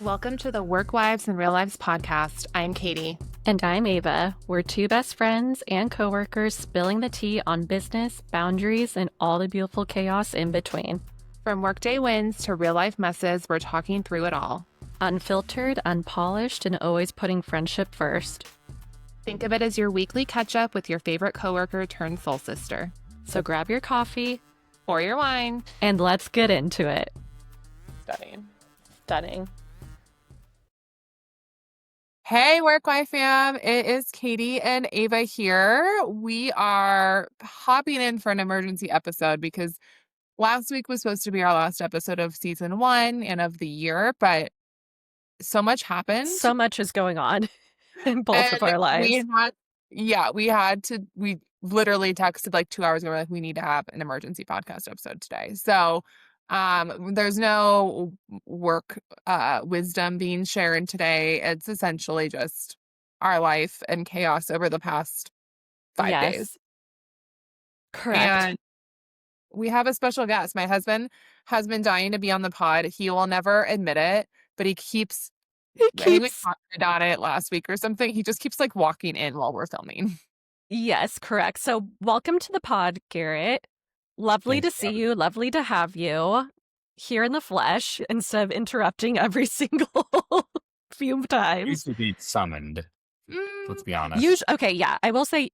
Welcome to the Work Wives and Real Lives podcast. I'm Katie. And I'm Ava. We're two best friends and coworkers spilling the tea on business, boundaries, and all the beautiful chaos in between. From workday wins to real life messes, we're talking through it all. Unfiltered, unpolished, and always putting friendship first. Think of it as your weekly catch up with your favorite coworker turned soul sister. So grab your coffee or your wine and let's get into it. Stunning. Hey, Work Wife fam. It is Katie and Ava here. We are hopping in for an emergency episode because last week was supposed to be our last episode of season 1 and of the year, but so much happened. So much is going on in both of our lives. We literally texted like 2 hours ago, like, we need to have an emergency podcast episode today. So there's no work wisdom being shared today. It's essentially just our life and chaos over the past 5 days. Correct. And we have a special guest. My husband has been dying to be on the pod. He will never admit it, but he keeps we talked about it last week or something. He just keeps like walking in while we're filming. Yes, correct. So welcome to the pod, Garrett. Lovely to see you. Lovely to have you here in the flesh instead of interrupting every single few times. Used to be summoned. Let's be honest. Okay, yeah. I will say,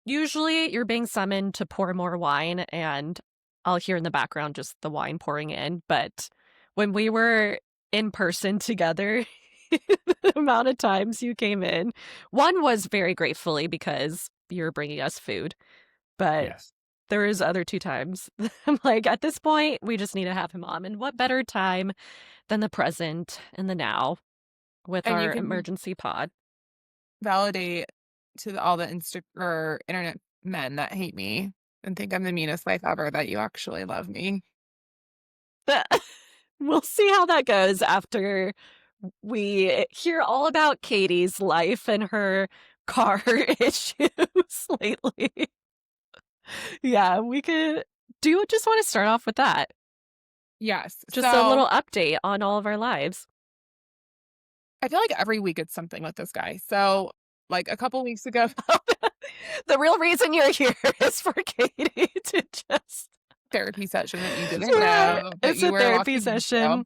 usually you're being summoned to pour more wine, and I'll hear in the background just the wine pouring in. But when we were in person together, the amount of times you came in, one was very gratefully because you were bringing us food. But yes. There was other 2 times. I'm like, at this point, we just need to have him on. And what better time than the present and the now with our emergency pod? Validate to all the internet men that hate me and think I'm the meanest wife ever that you actually love me. We'll see how that goes after we hear all about Katie's life and her car issues lately. Yeah, we could. Do you just want to start off with that? Yes. Just a little update on all of our lives. I feel like every week it's something with this guy. So, like a couple weeks ago, the real reason you're here is for Katie to just therapy session that you didn't know. It's a therapy session.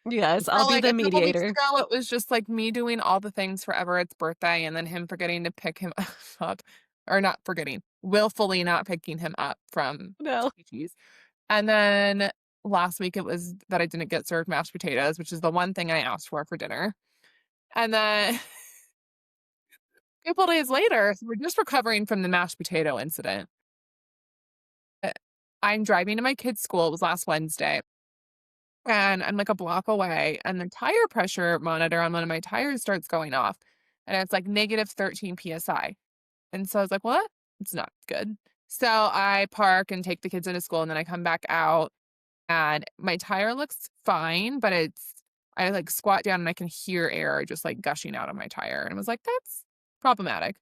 Yes, I'll be the mediator. A couple weeks ago, it was just like me doing all the things for Everett's birthday and then him forgetting to pick him up. Or not forgetting, willfully not picking him up from cheese. And then last week it was that I didn't get served mashed potatoes, which is the one thing I asked for dinner. And then a couple days later, so we're just recovering from the mashed potato incident. I'm driving to my kid's school. It was last Wednesday. And I'm like a block away, and the tire pressure monitor on one of my tires starts going off. And it's like negative 13 PSI. And so I was like, what? It's not good. So I park and take the kids into school, and then I come back out and my tire looks fine, but I like squat down and I can hear air just like gushing out of my tire. And I was like, that's problematic.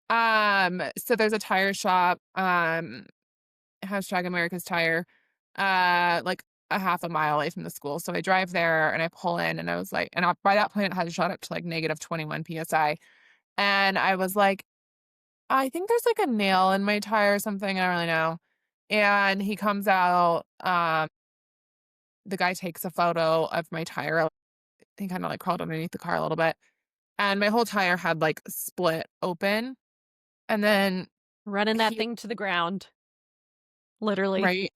So there's a tire shop, hashtag America's Tire, like a half a mile away from the school. So I drive there and I pull in, and I was like, and by that point it had shot up to like negative 21 PSI. And I was like, I think there's like a nail in my tire or something. I don't really know. And he comes out. The guy takes a photo of my tire. He kind of like crawled underneath the car a little bit. And my whole tire had like split open. And then running that thing to the ground. Literally. Right.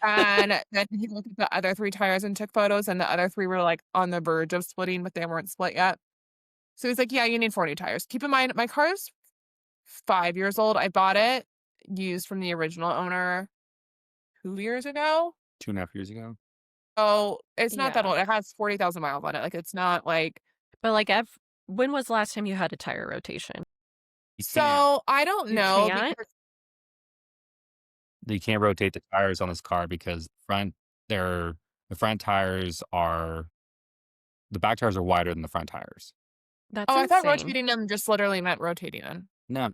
And then he looked at the other 3 tires and took photos. And the other 3 were like on the verge of splitting, but they weren't split yet. So he's like, yeah, you need 40 tires. Keep in mind, my car is 5 years old. I bought it used from the original owner 2 years ago. 2.5 years ago. Oh, it's not that old. It has 40,000 miles on it. Like, it's not like. But like, when was the last time you had a tire rotation? So I don't know. You can't rotate the tires on this car because the front tires are, the back tires are wider than the front tires. That's I insane. thought rotating them just literally meant rotating them. No.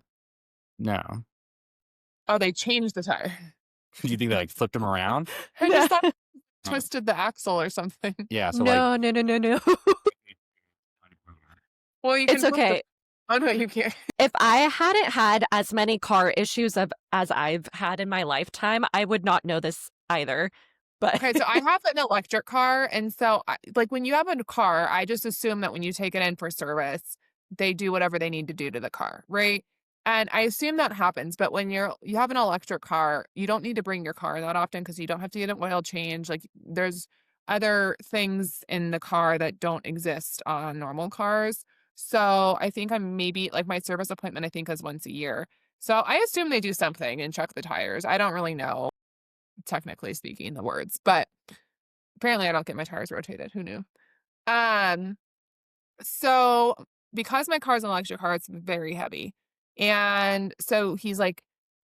Oh, they changed the tire. Do you think they like flipped them around? I just thought Uh, twisted the axle or something. yeah, so, like No, no, no, no, no. Well, you can It's flip the okay. oh, no, you can't. If I hadn't had as many car issues as I've had in my lifetime, I would not know this either. But Okay, so I have an electric car, and so like when you have a car, I just assume that when you take it in for service, they do whatever they need to do to the car, right? And I assume that happens, but when you have an electric car, you don't need to bring your car that often because you don't have to get an oil change. Like there's other things in the car that don't exist on normal cars. So I think I'm maybe like my service appointment, I think is once a year. So I assume they do something and check the tires. I don't really know, technically speaking, the words, but apparently I don't get my tires rotated. Who knew? Um, so because my car's an electric car, it's very heavy. And so he's like,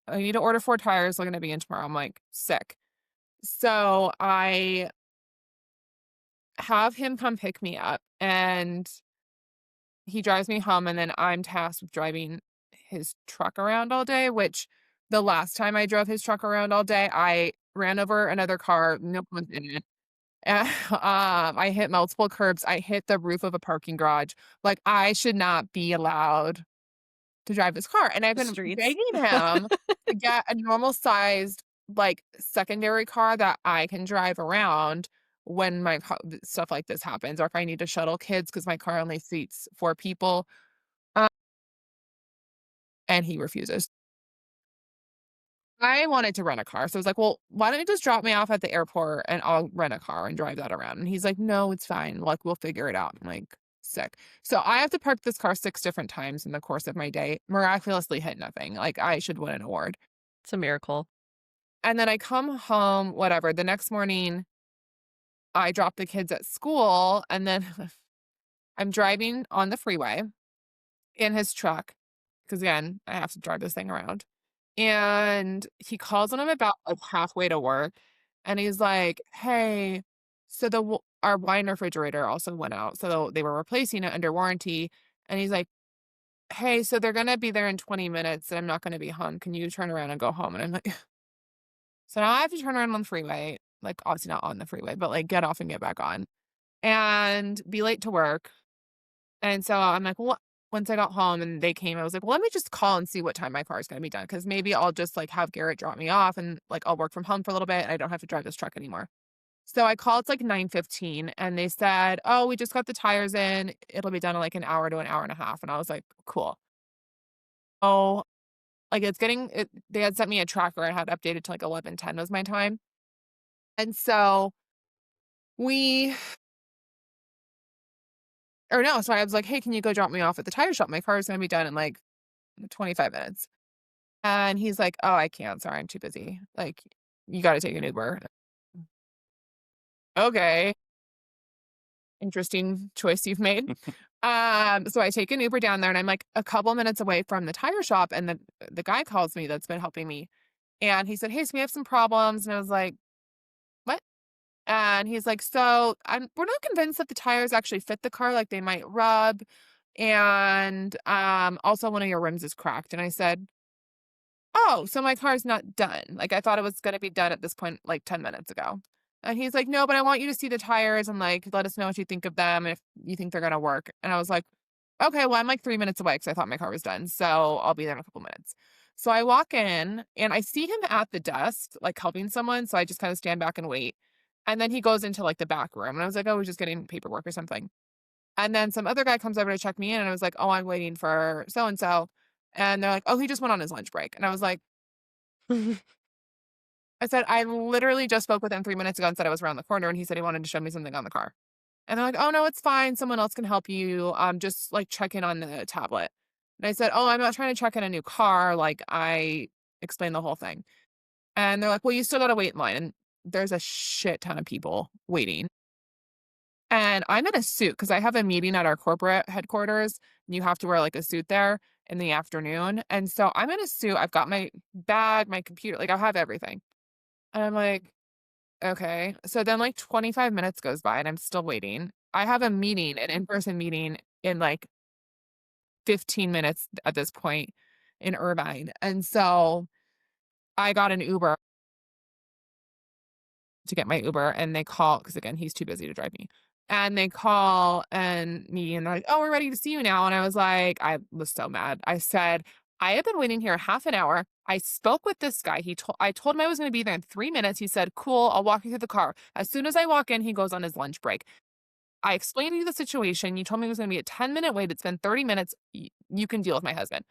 I need to order 4 tires. They're going to be in tomorrow. I'm like, sick. So I have him come pick me up and he drives me home. And then I'm tasked with driving his truck around all day, which the last time I drove his truck around all day, I ran over another car. No one's in it. I hit multiple curbs. I hit the roof of a parking garage. Like, I should not be allowed to drive this car, and I've the been streets. begging him to get a normal sized, like, secondary car that I can drive around when my stuff like this happens, or if I need to shuttle kids because my car only seats 4 people, uh, and he refuses. I wanted to rent a car, so I was like, "Well, why don't you just drop me off at the airport and I'll rent a car and drive that around?" And he's like, "No, it's fine. Like, we'll figure it out." I'm like, "Sick." So I have to park this car 6 different times in the course of my day, miraculously hit nothing. Like, I should win an award. It's a miracle. And then I come home, whatever. The next morning, I drop the kids at school, and then I'm driving on the freeway in his truck because, again, I have to drive this thing around. And he calls when I'm about, like, halfway to work, and he's like, "Hey, so our wine refrigerator also went out, so they were replacing it under warranty." And he's like, "Hey, so they're gonna be there in 20 minutes, and I'm not gonna be home. Can you turn around and go home?" And I'm like, so now I have to turn around on the freeway, like, obviously not on the freeway, but, like, get off and get back on, and be late to work. And so I'm like, "Well," once I got home and they came, I was like, "Well, let me just call and see what time my car is gonna be done, because maybe I'll just, like, have Garrett drop me off and, like, I'll work from home for a little bit, and I don't have to drive this truck anymore." So I called, it's like 9:15, and they said, "Oh, we just got the tires in. It'll be done in, like, an hour to an hour and a half." And I was like, "Cool." Oh, like, they had sent me a tracker I had updated to, like, 11:10 was my time. And so we or no, so I was like, "Hey, can you go drop me off at the tire shop? My car is gonna be done in, like, 25 minutes." And he's like, "Oh, I can't. Sorry, I'm too busy. Like, you gotta take an Uber." Okay, interesting choice you've made. So I take an Uber down there, and I'm, like, a couple minutes away from the tire shop, and the guy calls me that's been helping me, and he said, "Hey, so we have some problems." And I was like, "What?" And he's like, "So, we're not convinced that the tires actually fit the car, like, they might rub, and, also one of your rims is cracked." And I said, "Oh, so my car's not done. Like, I thought it was gonna be done at this point, like, 10 minutes ago." And he's like, "No, but I want you to see the tires and, like, let us know what you think of them, and if you think they're gonna work." And I was like, "Okay, well, I'm, like, 3 minutes away because I thought my car was done, so I'll be there in a couple minutes." So I walk in, and I see him at the desk, like, helping someone, so I just kinda stand back and wait. And then he goes into, like, the back room, and I was like, "Oh, he's just getting paperwork or something." And then some other guy comes over to check me in, and I was like, "Oh, I'm waiting for so and so." And they're like, "Oh, he just went on his lunch break." And I was like, I said, "I literally just spoke with him 3 minutes ago and said I was around the corner, and he said he wanted to show me something on the car." And they're like, "Oh, no, it's fine. Someone else can help you. Just, like, check in on the tablet." And I said, "Oh, I'm not trying to check in a new car." Like, I explained the whole thing. And they're like, "Well, you still gotta wait in line." And there's a shit ton of people waiting. And I'm in a suit because I have a meeting at our corporate headquarters, and you have to wear, like, a suit there in the afternoon. And so I'm in a suit. I've got my bag, my computer, like, I have everything. And I'm like, "Okay." So then, like, 25 minutes goes by and I'm still waiting. I have a meeting, an in-person meeting in, like, 15 minutes at this point in Irvine. And so I got an Uber. to get my Uber, and they call because again, he's too busy to drive me. And they call and they're like, "Oh, we're ready to see you now." And I was so mad. I said, "I have been waiting here half an hour. I spoke with this guy. I told him I was going to be there in 3 minutes. He said, 'Cool, I'll walk you through the car.' As soon as I walk in, he goes on his lunch break. I explained to you the situation. You told me it was going to be a 10-minute wait. It's been 30 minutes. You can deal with my husband."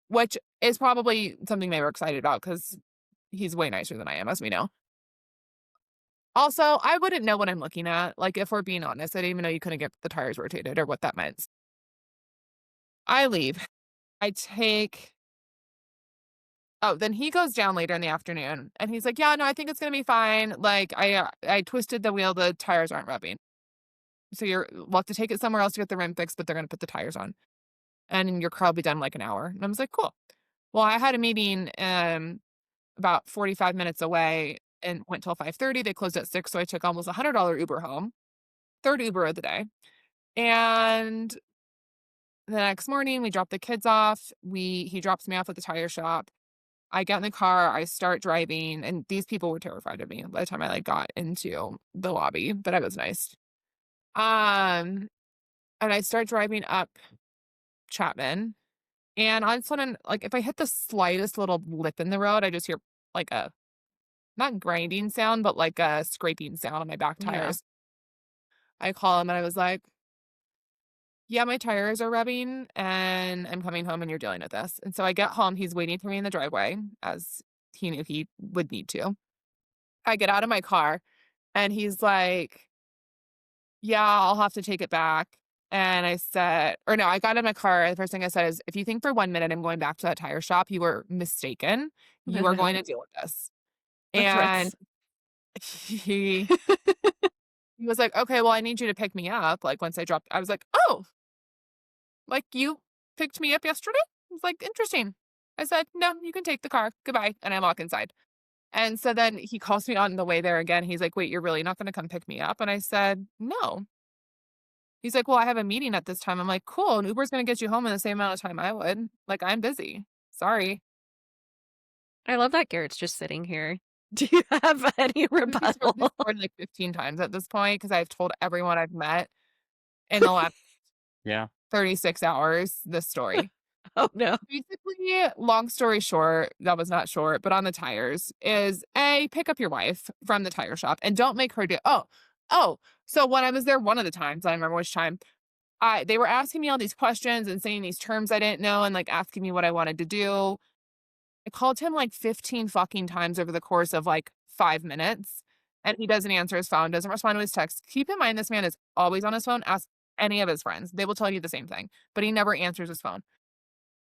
Which is probably something they were excited about because he's way nicer than I am, as we know. Also, I wouldn't know what I'm looking at. Like, if we're being honest, I didn't even know you couldn't get the tires rotated or what that meant. I leave. I take Oh, then he goes down later in the afternoon, and he's like, "Yeah, no, I think it's gonna be fine. Like, I twisted the wheel, the tires aren't rubbing. So we'll have to take it somewhere else to get the rim fixed, but they're gonna put the tires on, and your car will be done in like an hour." And I was like, "Cool." Well, I had a meeting, about 45 minutes away and went till 5:30. They closed at 6, so I took almost a $100 Uber home, 3rd Uber of the day. And the next morning, we drop the kids off. He drops me off at the tire shop. I get in the car, I start driving, and these people were terrified of me by the time I, like, got into the lobby, but I was nice. Um, and I start driving up Chapman, and all of a sudden, like, if I hit the slightest little lip in the road, I just hear, like, a not grinding sound, but like a scraping sound on my back Yeah. tires. I call him and I was like, "Yeah, my tires are rubbing and I'm coming home and you're dealing with this." And so I get home, he's waiting for me in the driveway as he knew he would need to. I get out of my car and he's like, "Yeah, I'll have to take it back." And I said, or no, I got in my car. The first thing I said is, "If you think for 1 minute I'm going back to that tire shop, you were mistaken. You are going to deal with this." The And threats. he He was like, "Okay, well, I need you to pick me up." Like, once I dropped I was like, "Oh, like, you picked me up yesterday?" I was like, "Interesting." I said, "No, you can take the car. Goodbye." And I walk inside. And so then he calls me on the way there again. He's like, "Wait, you're really not gonna come pick me up?" And I said, "No." He's like, "Well, I have a meeting at this time." I'm like, "Cool, an Uber's gonna get you home in the same amount of time I would. Like, I'm busy. Sorry." I love that Garrett's just sitting here. Do you have any He's told this rebuttal? story like 15 times at this point because I've told everyone I've met in the last Yeah. 36 hours this story. Oh, no. Basically, long story short, that was not short, but on the tires is A, pick up your wife from the tire shop and don't make her do oh, so when I was there one of the times, I don't remember which time, they were asking me all these questions and saying these terms I didn't know and like asking me what I wanted to do. I called him like 15 fucking times over the course of like 5 minutes, and he doesn't answer his phone, doesn't respond to his texts. Keep in mind, this man is always on his phone. Ask any of his friends. They will tell you the same thing, but he never answers his phone.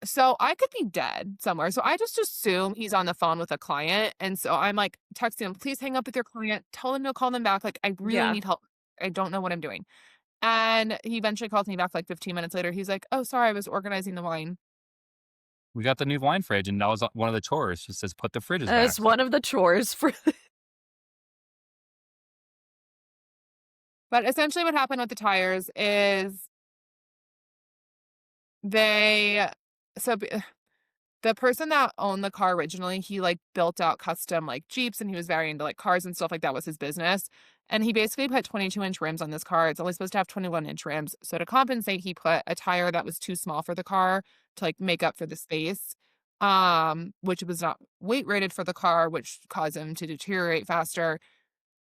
So I could be dead somewhere. So I just assume he's on the phone with a client. And so I'm like texting him, "Please hang up with your client. Tell him to call them back. Like, I really Yeah. need help. I don't know what I'm doing." And he eventually calls me back like 15 minutes later. He's like, "Oh, sorry, I was organizing the wine." We got the new wine fridge, and that was one of the chores. Just says, "Put the fridges As back." one of the chores for But essentially, what happened with the tires is they, so the person that owned the car originally, he, like, built out custom, like, Jeeps, and he was very into, like, cars and stuff like that was his business, and he basically put 22-inch rims on this car. It's only supposed to have 21-inch rims, so to compensate, he put a tire that was too small for the car to, like, make up for the space, which was not weight rated for the car, which caused him to deteriorate faster.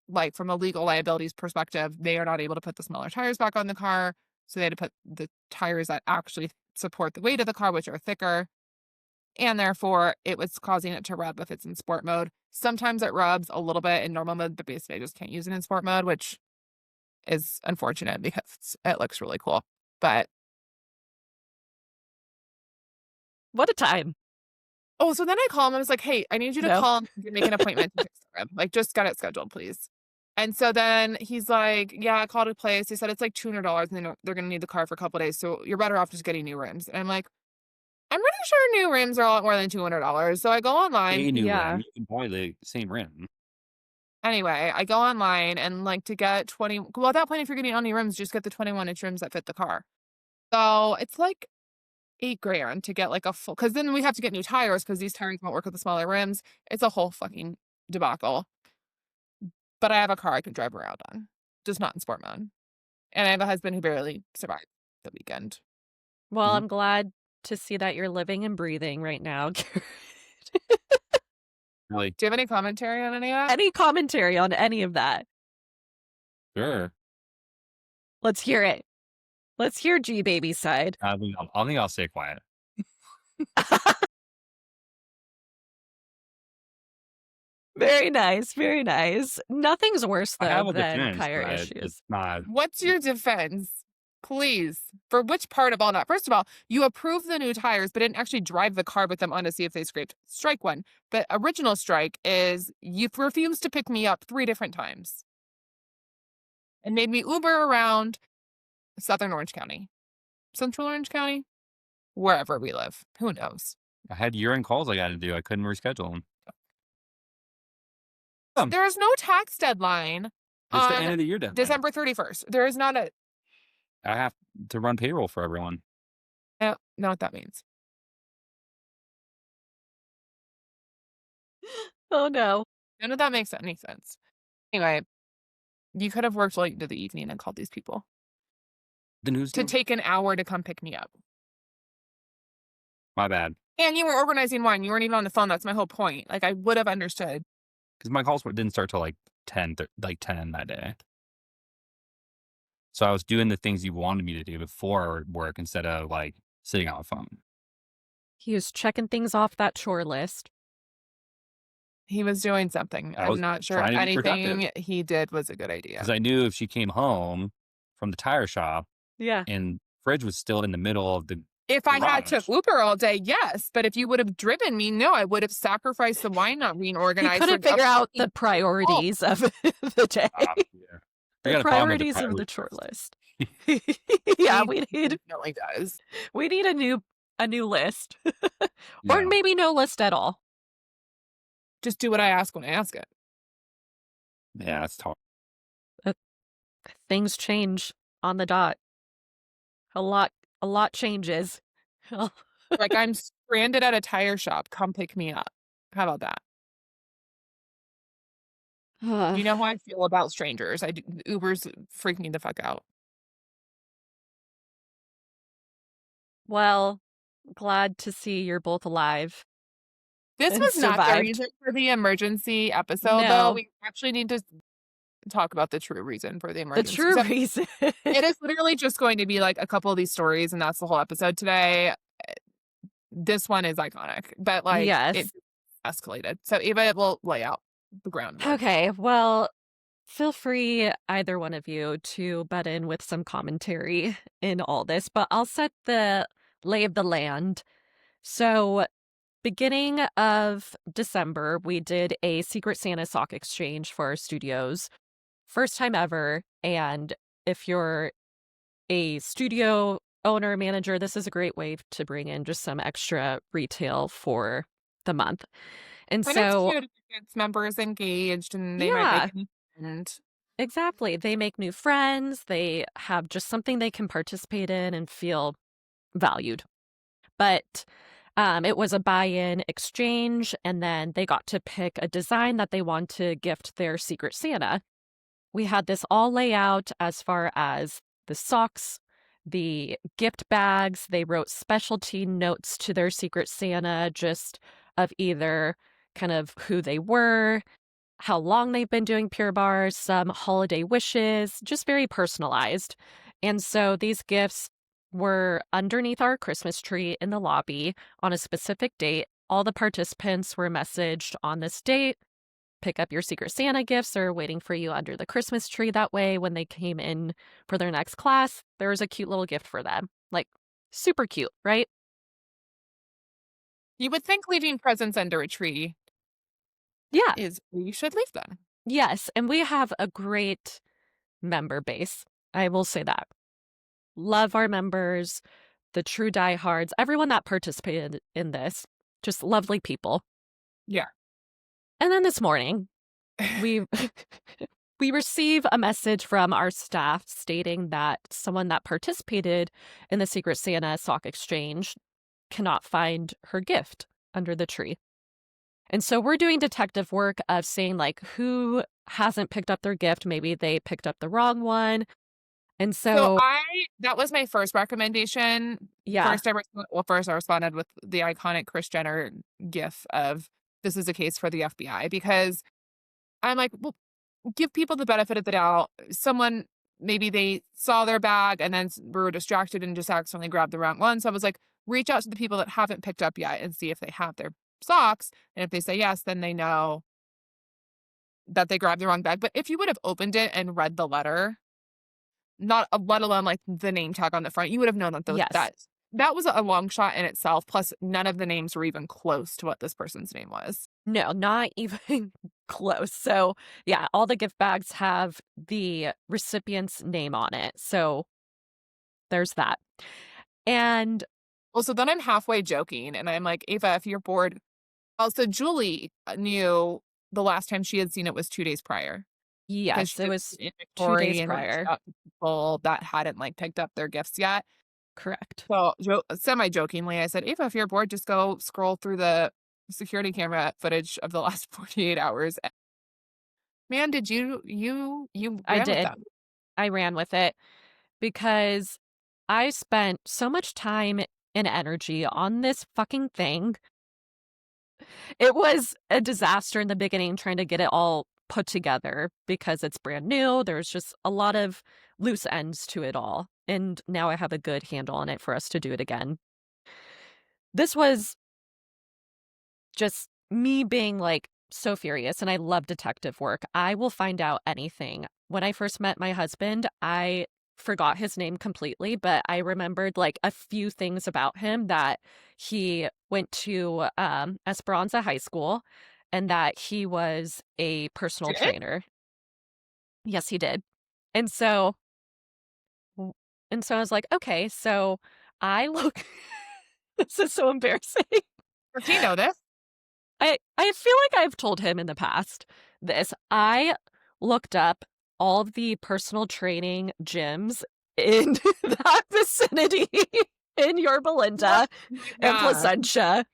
Like, from a legal liabilities perspective, they are not able to put the smaller tires back on the car, so they had to put the tires that actually support the weight of the car, which are thicker, and therefore, it was causing it to rub if it's in sport mode. Sometimes it rubs a little bit in normal mode, but basically I just can't use it in sport mode, which is unfortunate because it looks really cool. But what a time. oh, so then I call him, I was like, "Hey, I need you to No. call and make an appointment to fix the rib. Like, just get it scheduled, please." And so then he's like, "Yeah, I called a place. They said it's like $200 and they're gonna need the car for a couple days, so you're better off just getting new rims." And I'm like, "I'm pretty sure new rims are a lot more than $200." So I go online. A new Yeah. rim. You can buy the same rim. Anyway, I go online and, like, to get 20, well, at that point, if you're getting all new rims, just get the 21-inch rims that fit the car. So it's like 8 grand to get, like, a full, because then we have to get new tires because these tires won't work with the smaller rims. It's a whole fucking debacle. but I have a car I can drive around on, just not in sport mode. And I have a husband who barely survived the weekend. Well, Mhm. I'm glad to see that you're living and breathing right now. Really? Do you have any commentary on any of that? Any commentary on any of that? Sure. Let's hear it. Let's hear GBaby's side. I think I'll stay quiet. Very nice, very nice. Nothing's worse, I though, have a than defense, tire but it's issues. not. What's your defense? Please. For which part of all that? First of all, you approved the new tires, but didn't actually drive the car with them on to see if they scraped. Strike one. The original strike is you've refused to pick me up 3 different times and made me Uber around Southern Orange County, Central Orange County, wherever we live. Who knows? I had urine calls I got to do. I couldn't reschedule them. There is no tax deadline It's the end on of the year deadline. December 31st. There is not a. I have to run payroll for everyone. I don't know what that means. Oh, no. None of that makes any sense. Anyway, you could have worked late into the evening and called these people The news. to take an hour to come pick me up. My bad. And you were organizing wine. You weren't even on the phone. That's my whole point. Like, I would have understood. Because my calls didn't start till like 10 that day. So I was doing the things you wanted me to do before work instead of like sitting on the phone. He was checking things off that chore list. He was doing something. I I'm was not sure trying to be anything he did was a good idea. Because I knew if she came home from the tire shop Yeah. and fridge was still in the middle of the If I had to garage. Uber all day, yes. But if you would have driven me, no, I would have sacrificed the wine not being He organized. couldn't for figure out fucking- the priorities of the day. Yeah. I The got a problem with the priorities of the priorities chore list. list. Yeah, He definitely does. we need a new list. Or Yeah. maybe no list at all. Just do what I ask when I ask it. Yeah, it's tough. Things change on the dot. A lot changes. Like, I'm stranded at a tire shop. Come pick me up. How about that? You know how I feel about strangers. Ubers freak me the fuck out. Well, glad to see you're both alive. This And was not the survived. reason for the emergency episode, No. though. We actually need to talk about the true reason for the The emergency. true So reason. it is literally just going to be like a couple of these stories, and that's the whole episode today. This one is iconic, but like Yes. it escalated. So Eva will lay out the groundwork. Okay, well, feel free, either one of you, to butt in with some commentary in all this, but I'll set the lay of the land. So, beginning of December, we did a Secret Santa sock exchange for our studios. First time ever. And if you're a studio owner, manager, this is a great way to bring in just some extra retail for the month. And And so, it's cute if it gets members engaged, and they Yeah. might make new friends. exactly, they make new friends, they have just something they can participate in and feel valued. But it was a buy-in exchange, and then they got to pick a design that they want to gift their Secret Santa. We had this all lay out as far as the socks, the gift bags. They wrote specialty notes to their Secret Santa, just of either kind of who they were, how long they've been doing Pure Barre, some holiday wishes, just very personalized. And so these gifts were underneath our Christmas tree in the lobby on a specific date. All the participants were messaged on this date. Pick up your Secret Santa gifts are waiting for you under the Christmas tree. That way, when they came in for their next class, there was a cute little gift for them. Like, super cute, right? You would think leaving presents under a tree Yeah. is where you should leave them. Yes. And we have a great member base. I will say that. Love our members, the true diehards, everyone that participated in this. Just lovely people. Yeah. And then this morning, we we receive a message from our staff stating that someone that participated in the Secret Santa sock exchange cannot find her gift under the tree. And so we're doing detective work of seeing like who hasn't picked up their gift. Maybe they picked up the wrong one. And So so, that was my first recommendation. yeah, First I responded with the iconic Kris Jenner gif of this is a case for the FBI because I'm like, well, give people the benefit of the doubt. Someone maybe they saw their bag and then were distracted and just accidentally grabbed the wrong one. So I was like, reach out to the people that haven't picked up yet and see if they have their socks. And if they say yes, then they know that they grabbed the wrong bag. But if you would have opened it and read the letter, not let alone like the name tag on the front, you would have known that yes. that was a long shot in itself. Plus, none of the names were even close to what this person's name was. No, not even close. So, yeah, all the gift bags have the recipient's name on it. So there's that. And Well, so then I'm halfway joking, and I'm like, Ava, if you're bored. Also, Julie knew the last time she had seen it was 2 days prior because yes, she it did was inventory 2 days and reached prior. out to people that hadn't like picked up their gifts yet. Correct. So, semi jokingly, I said, Ava, if you're bored, just go scroll through the security camera footage of the last 48 hours. Man, did you I ran with did. them. I ran with it because I spent so much time and energy on this fucking thing. It was a disaster in the beginning trying to get it all put together because it's brand new. There's just a lot of loose ends to it all. And now I have a good handle on it for us to do it again. This was just me being like so furious, and I love detective work. I will find out anything. When I first met my husband, I forgot his name completely, but I remembered like a few things about him, that he went to Esperanza High School and that he was a personal Did? trainer. Yes, he did. And so I was like, okay, so I look this is so embarrassing. Does he know this? I feel like I've told him in the past this. I looked up all of the personal training gyms in that vicinity in Yorba Oh Linda my and God. Placentia.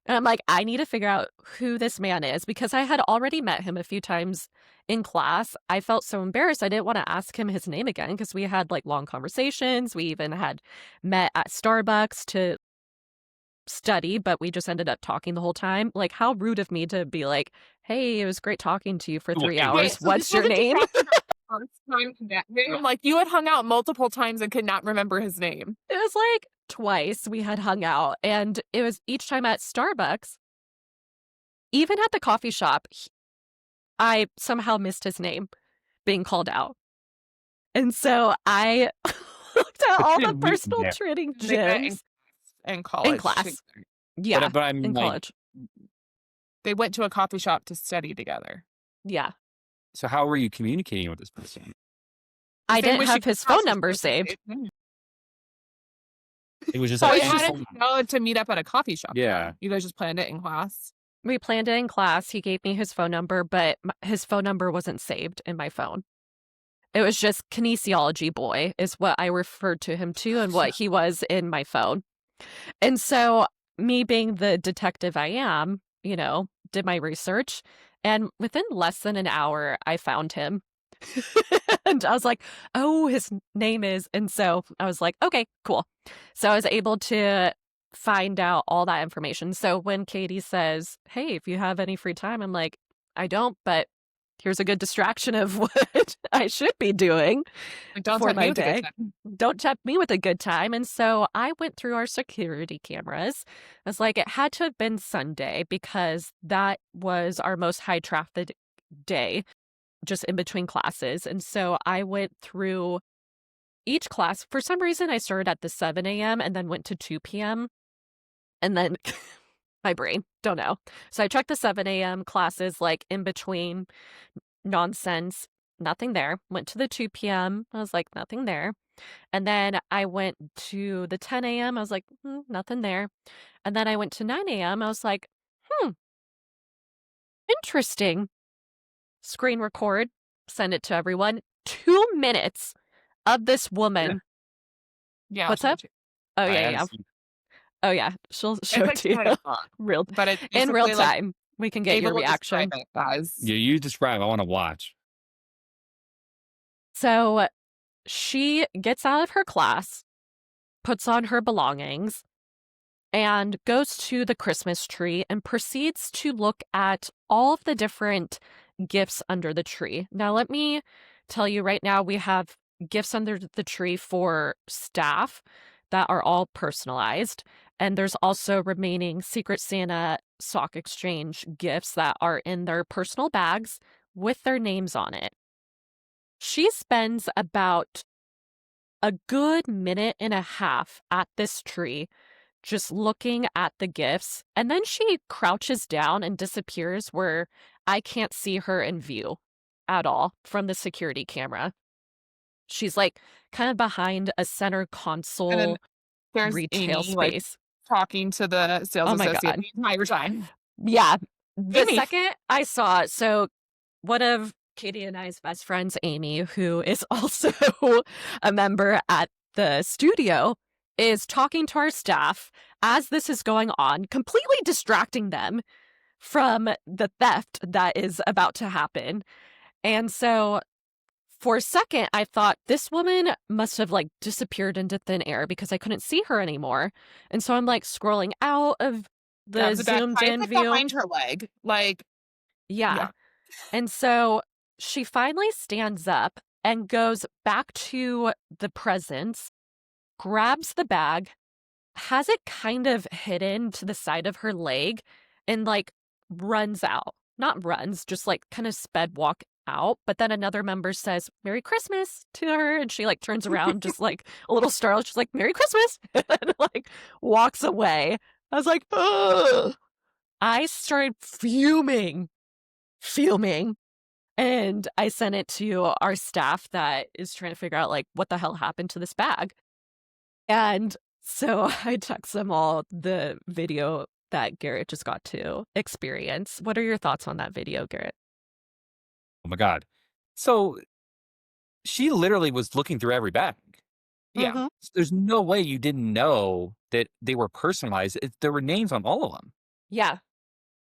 And I'm like, I need to figure out who this man is because I had already met him a few times in class. I felt so embarrassed. I didn't want to ask him his name again because we had like long conversations. We even had met at Starbucks to study, but we just ended up talking the whole time. Like, how rude of me to be like, hey, it was great talking to you for 3 Wait, Wait, hours. so this What's your wasn't just name? after your first time connecting? Like you had hung out multiple times and could not remember his name. It was like twice we had hung out, and it was each time at Starbucks. Even at the coffee shop, I somehow missed his name being called out. And so I looked at but all you the didn't meet him personal there. training They met gyms in in college class. together. Yeah, But I mean, in like, college. They went to a coffee shop to study together. Yeah. so how were you communicating with this person? I Same didn't way she have came his across, phone she number was supposed to say saved. his name. It was just So Oh, like, I you was just hadn't known to meet up at a coffee shop. yeah. You guys just planned it in class. We planned it in class. He gave me his phone number, but his phone number wasn't saved in my phone. It was just kinesiology boy is what I referred to him to and what he was in my phone. And so me being the detective I am, did my research, and within less than an hour, I found him. And I was like, oh, his name is. And so I was like, okay, cool. So I was able to find out all that information. So when Katie says, hey, if you have any free time, I'm like, I don't, but here's a good distraction of what I should be doing Like, don't for tempt me my with a good day. time. Don't tempt me with a good time. And so I went through our security cameras. I was like, it had to have been Sunday because that was our most high traffic day, just in between classes. And so I went through each class. For some reason, I started at the 7 a.m. and then went to 2 p.m. And then my brain, don't know. So I checked the 7 a.m. classes like in between, nonsense, nothing there. Went to the 2 p.m. I was like, nothing there. And then I went to the 10 a.m. I was like, nothing there. And then I went to 9 a.m. I was like, interesting. Screen record, send it to everyone. 2 minutes of this woman. Yeah, I'll What's show up? it to you. Oh, I yeah, had yeah. seen Oh, yeah. She'll show It's it like to 10 you. o'clock, Real but it's in real basically like time. We can get Ava your will describe reaction. it, guys. Yeah, you describe. I want to watch. So she gets out of her class, puts on her belongings, and goes to the Christmas tree and proceeds to look at all of the different gifts under the tree. Now, let me tell you right now, we have gifts under the tree for staff that are all personalized. And there's also remaining Secret Santa sock exchange gifts that are in their personal bags with their names on it. She spends about a good minute and a half at this tree just looking at the gifts, and then she crouches down and disappears where I can't see her in view at all from the security camera. She's like kind of behind a center And then console there's retail Amy, like, space. talking to the sales Oh my associate God. the entire time. Yeah. The Amy. second I saw it, so one of Katie and I's best friends, Amy, who is also a member at the studio, is talking to our staff as this is going on, completely distracting them from the theft that is about to happen. And so for a second, I thought this woman must have like disappeared into thin air because I couldn't see her anymore. And so I'm like scrolling out of That the was a bad zoomed fight, in like, view. behind her leg. Like, Yeah. yeah. And so she finally stands up and goes back to the presents, grabs the bag, has it kind of hidden to the side of her leg, and like runs out. Not runs, just like kind of sped walk out. But then another member says, "Merry Christmas" to her. And she like turns around, just like a little startled. She's like, "Merry Christmas." And like walks away. I was like, ugh. I started fuming. And I sent it to our staff that is trying to figure out, like, what the hell happened to this bag. And so I text them all the video that Garrett just got to experience. What are your thoughts on that video, Garrett? Oh my God. So she literally was looking through every bag. Yeah. Mhm. There's no way you didn't know that they were personalized. There were names on all of them. Yeah.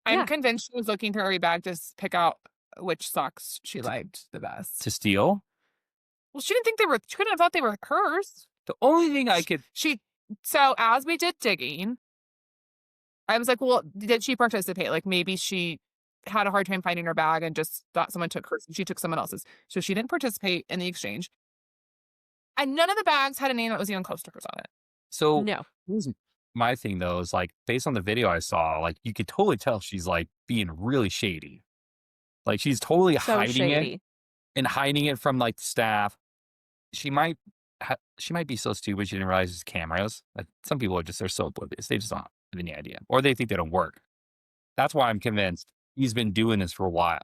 I'm Yeah. convinced she was looking through every bag to pick out which socks she liked the best. To steal. Well, she couldn't have thought they were hers. The only thing I could So as we did digging, I was like, well, did she participate? Like, maybe she had a hard time finding her bag and just thought someone took hers and she took someone else's. So she didn't participate in the exchange. And none of the bags had a name that was even close to hers on it. So No. here's my thing though, is like based on the video I saw, like you could totally tell she's like being really shady. Like she's totally So hiding it shady. and hiding it from like the staff. She might be so stupid she didn't realize it's cameras. Some people they're so oblivious. They just don't have any idea. Or they think they don't work. That's why I'm convinced he's been doing this for a while.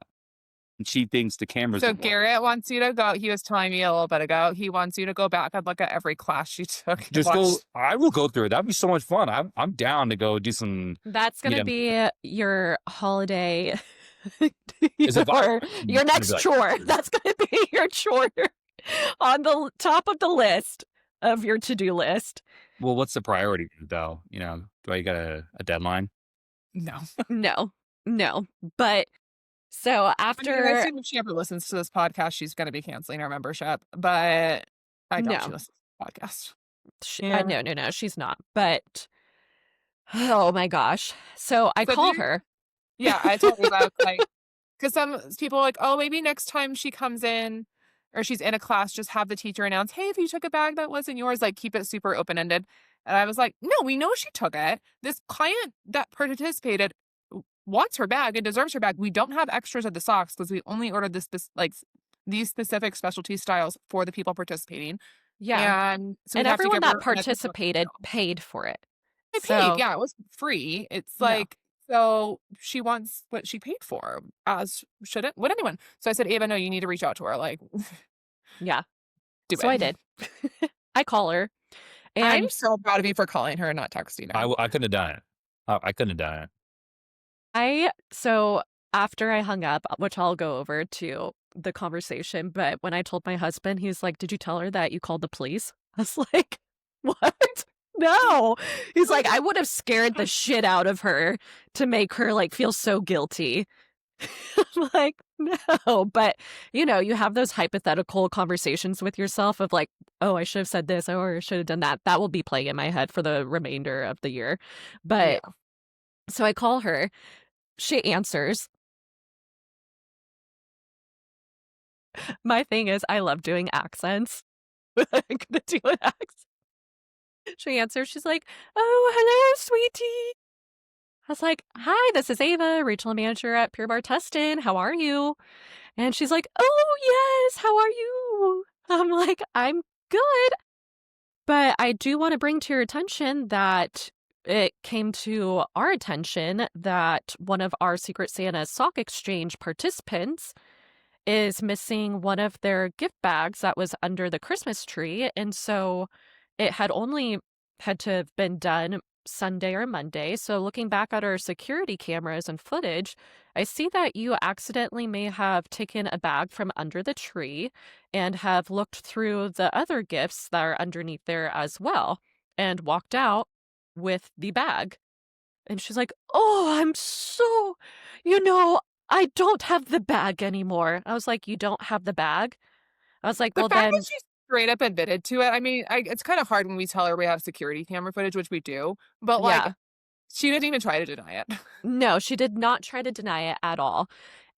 And she thinks the cameras So don't work. Garrett wants you to go. He was telling me a little bit ago. He wants you to go back and look at every class she took. and Just go. watch. I will go through it. That'd be so much fun. I'm down to go do some. That's going to be your holiday. Is it your next like, chore. That's going to be your chore on the top of the list of your to-do list. Well, what's the priority though? Do I got a deadline? No. No. But so I after assume if she ever listens to this podcast, she's going to be canceling her membership. But I doubt she listens to the podcast. no, she's not. But oh my gosh. So I call her. Yeah, I told her that, like, because some people are like, oh, maybe next time she comes in or she's in a class, just have the teacher announce, hey, if you took a bag that wasn't yours, like, keep it super open-ended. And I was like, no, we know she took it. This client that participated wants her bag and deserves her bag. We don't have extras of the socks because we only ordered these specific specialty styles for the people participating. Yeah. And so and everyone that participated paid for it. They paid. Yeah, it was free. It's like, so she wants what she paid for, as would anyone. So I said, Ava, no, you need to reach out to her. Like, yeah. Do so it. I did. I call her. And I'm so proud of you for calling her and not texting her. I couldn't have done it. I couldn't have done it. So after I hung up, which I'll go over to the conversation, but when I told my husband, he was like, did you tell her that you called the police? I was like, what? No. He's like, I would have scared the shit out of her to make her like feel so guilty. I'm like, no. But you have those hypothetical conversations with yourself of like, oh, I should have said this or I should have done that. That will be playing in my head for the remainder of the year. But Yeah. so I call her. She answers. My thing is, I love doing accents. I'm gonna do an accent. She answers. She's like, "Oh, hello, sweetie." I was like, "Hi, this is Ava, regional manager at Pure Bar Tustin. How are you?" And she's like, "Oh, yes. How are you?" I'm like, "I'm good." But I do want to bring to your attention that it came to our attention that one of our Secret Santa sock exchange participants is missing one of their gift bags that was under the Christmas tree. And so it had only had to have been done Sunday or Monday. So looking back at our security cameras and footage, I see that you accidentally may have taken a bag from under the tree and have looked through the other gifts that are underneath there as well and walked out with the bag. And she's like, "Oh, I'm so, you know, I don't have the bag anymore." I was like, "You don't have the bag?" I was like, The "Well, fact that then, she straight up admitted to it, I mean, it's kind of hard when we tell her we have security camera footage, which we do, but, like, yeah." she didn't even try to deny it. No, she did not try to deny it at all.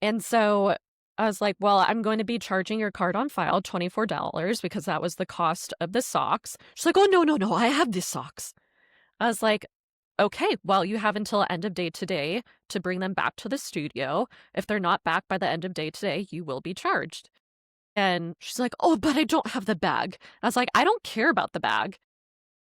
And so I was like, "Well, I'm going to be charging your card on file $24 because that was the cost of the socks." She's like, "Oh, no, no, no, I have the socks." I was like, "Okay, well, you have until end of day today to bring them back to the studio. If they're not back by the end of day today, you will be charged." And she's like, "Oh, but I don't have the bag." I was like, "I don't care about the bag.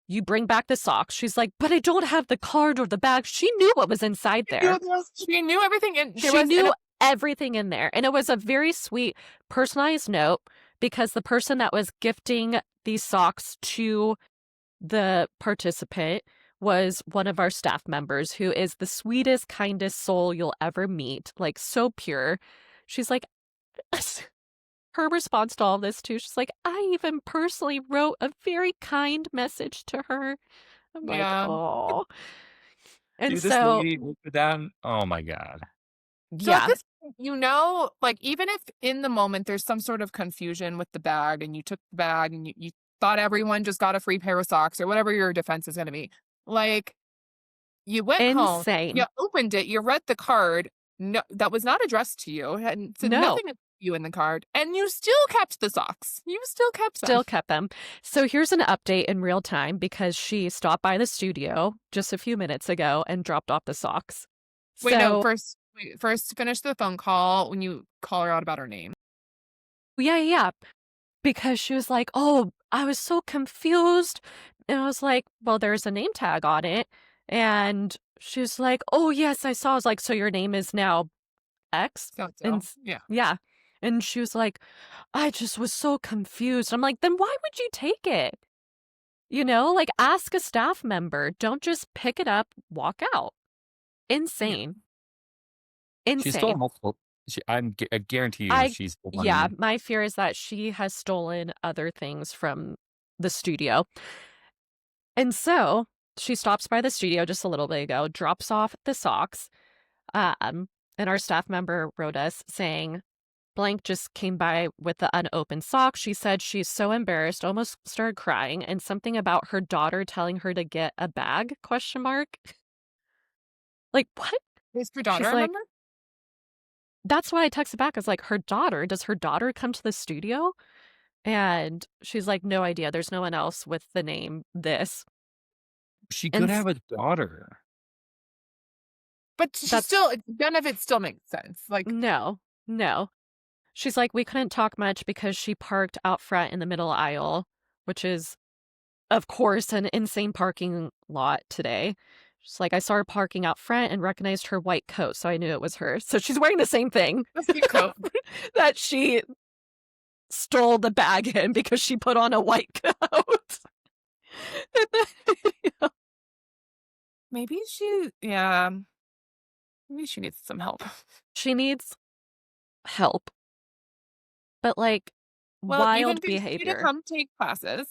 You bring back the socks." She's like, "But I don't have the card or the bag." She knew what was inside there. She knew everything, and there She was and knew everything in there. And it was a very sweet, personalized note because the person that was gifting these socks to the participant was one of our staff members who is the sweetest, kindest soul you'll ever meet. Like, so pure. She's like, her response to all this too, she's like, "I even personally wrote a very kind message to her." I'm like, yeah. "Oh." And Dude, this so, lady wrote it down. Oh my god. So at yeah, this point, like, even if in the moment there's some sort of confusion with the bag and you took the bag and you thought everyone just got a free pair of socks or whatever your defense is gonna be, like, you went home, you insane. opened it, you read the card, no, that was not addressed to you, and said No, nothing about you in the card, and you still kept the socks. You still kept them. still kept them. So here's an update in real time because she stopped by the studio just a few minutes ago and dropped off the socks. Wait, no, So, first finish the phone call when you call her out about her name. yeah, yeah, yeah. Because she was like, "Oh, I was so confused." And I was like, "Well, there's a name tag on it." And she was like, "Oh, yes, I saw." I was like, "So your name is now X?" So And so, yeah. yeah. And she was like, "I just was so confused." I'm like, "Then why would you take it? Like ask a staff member. Don't just pick it up, walk out." Yeah. Insane. She stole Insane. multiple. I guarantee you, she's the Yeah, one. my fear is that she has stolen other things from the studio. And so she stops by the studio just a little bit ago, drops off the socks. Um, and our staff member wrote us saying, "Blank just came by with the unopened socks. She said she's so embarrassed, almost started crying, and something about her daughter telling her to get a bag, question mark." Like, what? Is your daughter She's a like, member? that's why I texted back. I was like, "Her daughter? Does her daughter come to the studio?" And she's like, "No idea. There's no one else with the name this." She And could have a daughter. But she that's still none of it still makes sense. Like, no, no. She's like, "We couldn't talk much because she parked out front in the middle aisle," which is, of course, an insane parking lot today. She's like, "I saw her parking out front and recognized her white coat, so I knew it was her." So she's wearing the same thing the same coat. that she stole the bag in because she put on a white coat. Maybe maybe she needs some help. She needs help, but like Well, you can wild feel free to behavior. come take classes.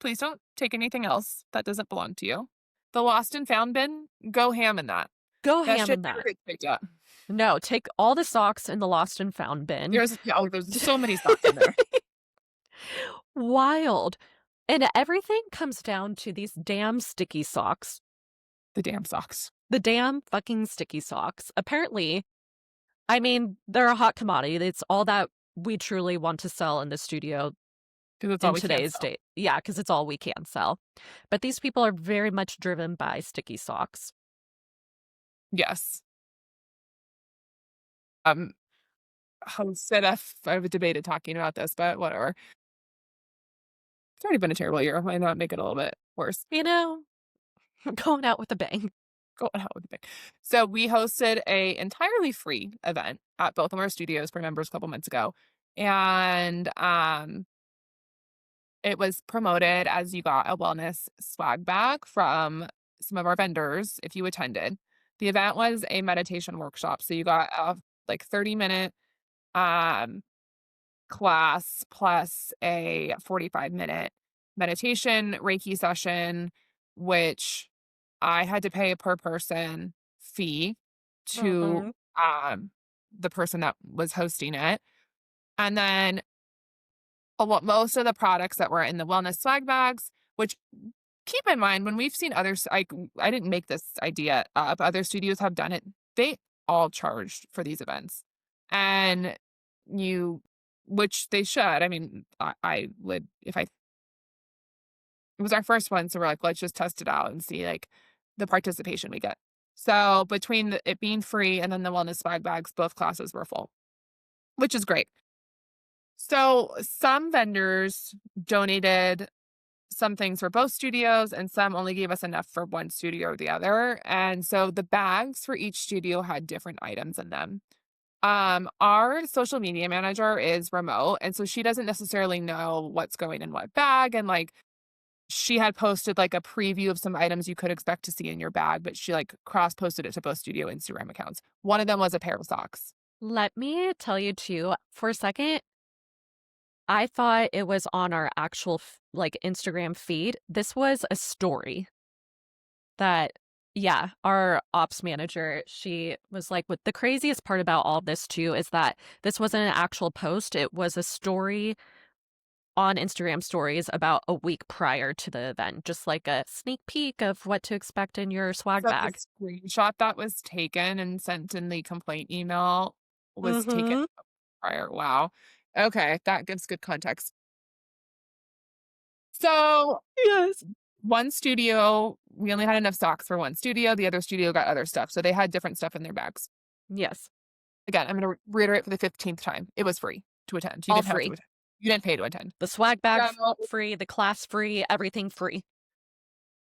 Please don't take anything else that doesn't belong to you. The lost and found bin, go ham in that. Go That ham shit in never that. gets picked up. No, take all the socks in the lost and found bin. There's so many socks in there. Wild. And everything comes down to these damn sticky socks. The damn socks. The damn fucking sticky socks. Apparently, I mean, they're a hot commodity. It's all that we truly want to sell in the studio Because it's all in we can today's sell. date. Yeah, because it's all we can sell. But these people are very much driven by sticky socks. Yes. I've debated talking about this, but whatever. It's already been a terrible year. Why not make it a little bit worse? You know, going out with a bang. Go on, with the big. So we hosted a entirely free event at both of our studios for members a couple months ago, and it was promoted as you got a wellness swag bag from some of our vendors if you attended. The event was a meditation workshop, so you got a 30-minute um class plus a 45-minute meditation Reiki session, which I had to pay a per person fee to Mhm. um the person that was hosting it. And then most of the products that were in the wellness swag bags, which keep in mind when we've seen others, I didn't make this idea up. Other studios have done it. They all charged for these events. And you which they should. I mean, I would if I it was our first one, so we're like, let's just test it out and see like the participation we get. So between it being free and then the wellness swag bags, both classes were full, which is great. So some vendors donated some things for both studios and some only gave us enough for one studio or the other. And so the bags for each studio had different items in them. Our social media manager is remote, and so she doesn't necessarily know what's going in what bag. And like she had posted like a preview of some items you could expect to see in your bag, but she like cross posted it to both studio Instagram accounts. One of them was a pair of socks. Let me tell you too, for a second, I thought it was on our actual Instagram feed. This was a story that, yeah, our ops manager, she was like, what the craziest part about all this too is that this wasn't an actual post. It was a story on Instagram stories about a week prior to the event, just like a sneak peek of what to expect in your swag So the bag. screenshot that was taken and sent in the complaint email was taken Mm-hmm. prior. Wow. Okay, that gives good context. So Yes. one studio, we only had enough socks for one studio. The other studio got other stuff. So they had different stuff in their bags. Yes. Again, I'm going to reiterate for the 15th time. It was free to attend. You All didn't have to free. attend. You didn't pay to attend. The swag bag So, free, the class free, everything free.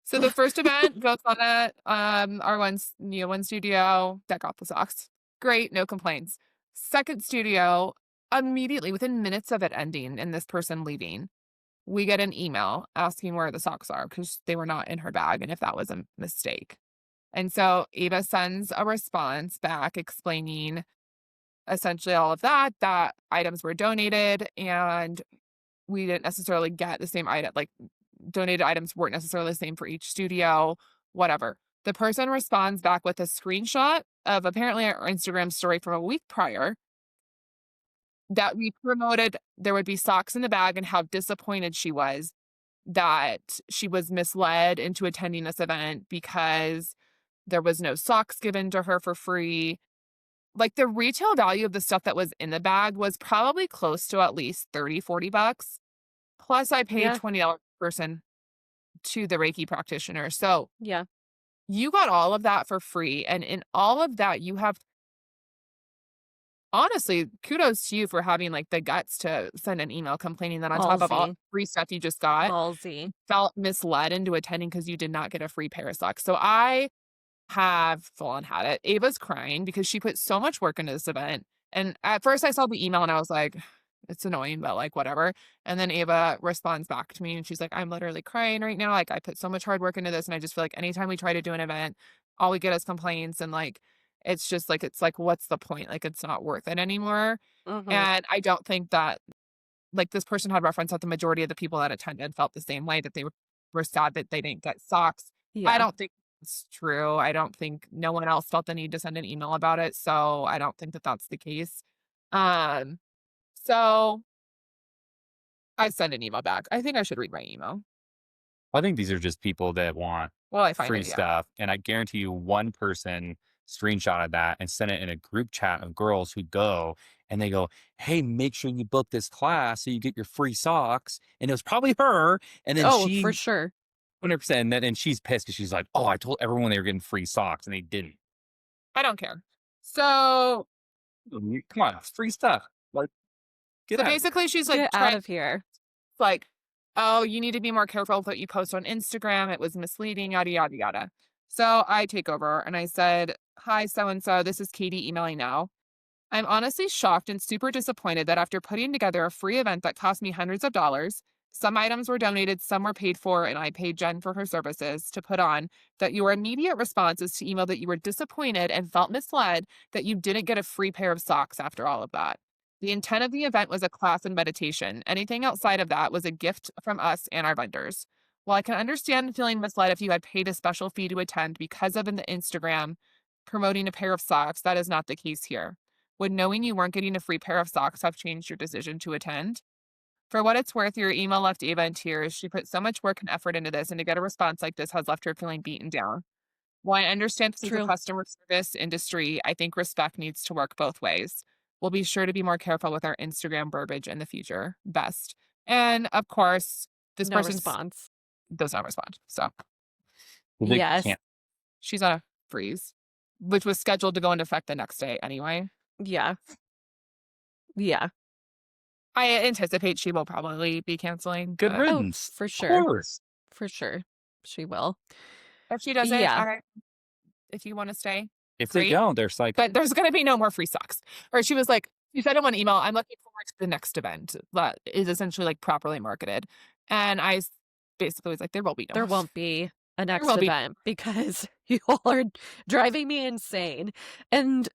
so the first event goes on at our one studio that got the socks. Great, no complaints. Second studio, immediately within minutes of it ending and this person leaving, we get an email asking where the socks are because they were not in her bag and if that was a mistake. And so Ava sends a response back explaining essentially all of that items were donated and we didn't necessarily get the same item, like donated items weren't necessarily the same for each studio, whatever. The person responds back with a screenshot of apparently our Instagram story from a week prior that we promoted there would be socks in the bag and how disappointed she was that she was misled into attending this event because there was no socks given to her for free. Like the retail value of the stuff that was in the bag was probably close to at least 30, $40. Plus I paid Yeah. $20 per person to the Reiki practitioner. So Yeah. you got all of that for free. And in all of that, you have honestly, kudos to you for having like the guts to send an email complaining that on top of all Ballsy. free stuff you just got, Ballsy. felt misled into attending because you did not get a free pair of socks. So I have full on had it. Ava's crying because she put so much work into this event. And at first I saw the email and I was like, it's annoying, but like whatever. And then Ava responds back to me and she's like, I'm literally crying right now. Like I put so much hard work into this. And I just feel like anytime we try to do an event, all we get is complaints. And like, it's like, what's the point? Like, it's not worth it anymore. Mm-hmm. And I don't think that like, this person had referenced that the majority of the people that attended felt the same way, that they were sad that they didn't get socks. I Yeah. don't think it's true. I don't think no one else felt the need to send an email about it, so I don't think that that's the case. Um, so I sent an email back. I think I should read my email. I think these are just people that want Well, I find free it, yeah. stuff, and I guarantee you one person screenshotted that and sent it in a group chat of girls who go, and they go, "Hey, make sure you book this class so you get your free socks." And it was probably her, and then Oh, for she sure. 100%, and then and she's pissed because she's like, "Oh, I told everyone they were getting free socks, and they didn't." I don't care. So Come on, it's free stuff. Like, get so out of here. basically she's, like, Get out trying of here. like, "Oh, you need to be more careful with what you post on Instagram. It was misleading, yada, yada, yada." So I take over and I said, "Hi, so and so. This is Katie emailing now. I'm honestly shocked and super disappointed that after putting together a free event that cost me hundreds of dollars, some items were donated, some were paid for, and I paid Jen for her services to put on, that your immediate response is to email that you were disappointed and felt misled that you didn't get a free pair of socks after all of that. The intent of the event was a class in meditation. Anything outside of that was a gift from us and our vendors. While I can understand feeling misled if you had paid a special fee to attend because of an Instagram promoting a pair of socks, that is not the case here. Would knowing you weren't getting a free pair of socks have changed your decision to attend? For what it's worth, your email left Ava in tears. She put so much work and effort into this, and to get a response like this has left her feeling beaten down. While I understand this is a True. customer service industry, I think respect needs to work both ways. We'll be sure to be more careful with our Instagram verbiage in the future. Best. And of course, this No person response. does not respond. So They Yes. can't. she's on a freeze, which was scheduled to go into effect the next day anyway. Yeah. Yeah. I anticipate she will probably be canceling, Good but Oh, riddance. for Of sure. course. For sure. She will. if she doesn't, Yeah. all right, if you want to stay, If they great. don't, they're like, But there's going to be no more free socks. Or she was like, she said in one email, I'm looking forward to the next event that is essentially like properly marketed. And basically was like, there will be no There more. won't be a next will be. event because you all are driving me insane. And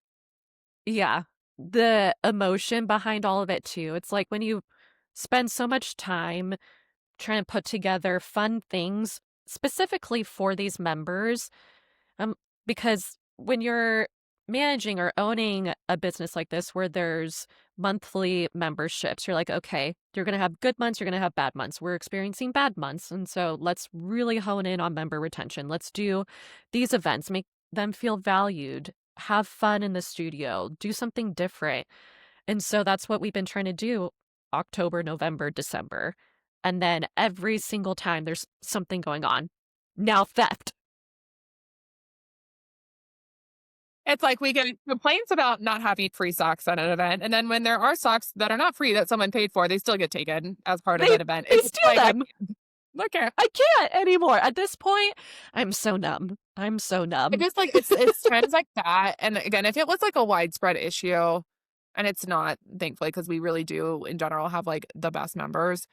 yeah, the emotion behind all of it too. It's like when you spend so much time trying to put together fun things specifically for these members, um, because when you're managing or owning a business like this where there's monthly memberships, you're like, okay, you're going to have good months, you're going to have bad months. We're experiencing bad months. And so let's really hone in on member retention. Let's do these events, make them feel valued, have fun in the studio, do something different. And so that's what we've been trying to do October, November, December. And then every single time there's something going on. Now theft. It's like we get complaints about not having free socks at an event. And then when there are socks that are not free that someone paid for, they still get taken as part of They- an event. they It's steal like, them. Look here. I can't anymore. At this point, I'm so numb. I'm so numb. It just like it's trends like that. And again, if it was like a widespread issue, and it's not, thankfully, because we really do in general have like the best members,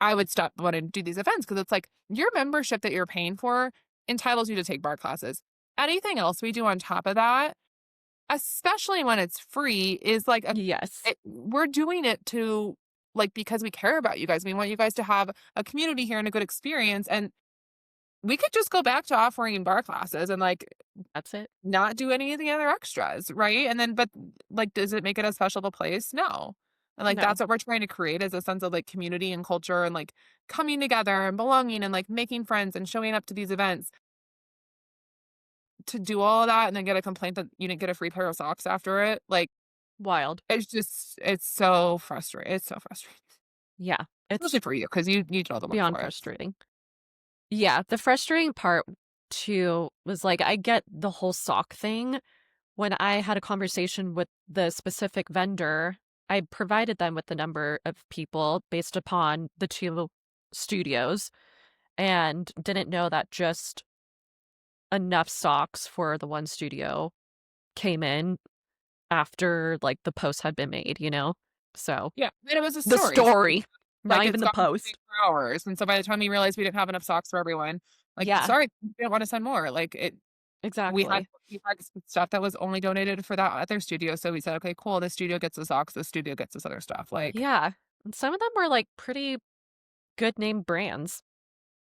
I would stop wanting to do these events because it's like your membership that you're paying for entitles you to take bar classes. Anything else we do on top of that, especially when it's free, is like Yes. we're doing it to like because we care about you guys. We want you guys to have a community here and a good experience. And we could just go back to offering bar classes and like That's it. not do any of the other extras, right? And then, but like, does it make it a special of a place? No. And like, No. that's what we're trying to create is a sense of like community and culture and like coming together and belonging and like making friends and showing up to these events. To do all of that and then get a complaint that you didn't get a free pair of socks after it, like, Wild. it's so frustrating. It's so frustrating. Yeah. It's Especially for you, because you need all the work beyond for it. frustrating. Yeah. The frustrating part too was like, I get the whole sock thing. When I had a conversation with the specific vendor, I provided them with the number of people based upon the two studios and didn't know that just enough socks for the one studio came in after like the post had been made, you know? So Yeah, and it was a the story. story, not Like, even it's the gone for post. 24 hours, and so by the time we realized we didn't have enough socks for everyone, like, Yeah. sorry, we didn't want to send more. Like Exactly. we had stuff that was only donated for that other studio, so we said, okay, cool. This studio gets the socks. This studio gets this other stuff. Like, Yeah. And some of them were like pretty good name brands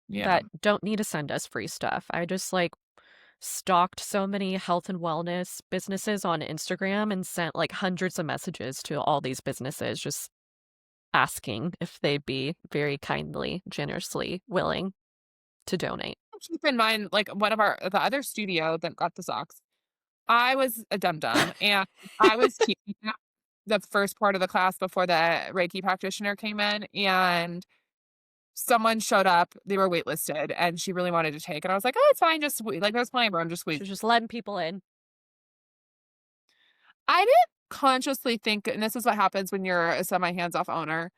Yeah. that don't need to send us free stuff. I just like stalked so many health and wellness businesses on Instagram and sent like hundreds of messages to all these businesses just asking if they'd be very kindly, generously willing to donate. Keep in mind, like, one of the other studio that got the socks, I was a dum dum, and I was teaching the first part of the class before the Reiki practitioner came in, and someone showed up, they were waitlisted, and she really wanted to take, and I was like, "Oh, it's fine, just wait, like, there's plenty of room, just wait." She's just letting people in. I didn't consciously think, and this is what happens when you're a semi hands-off owner,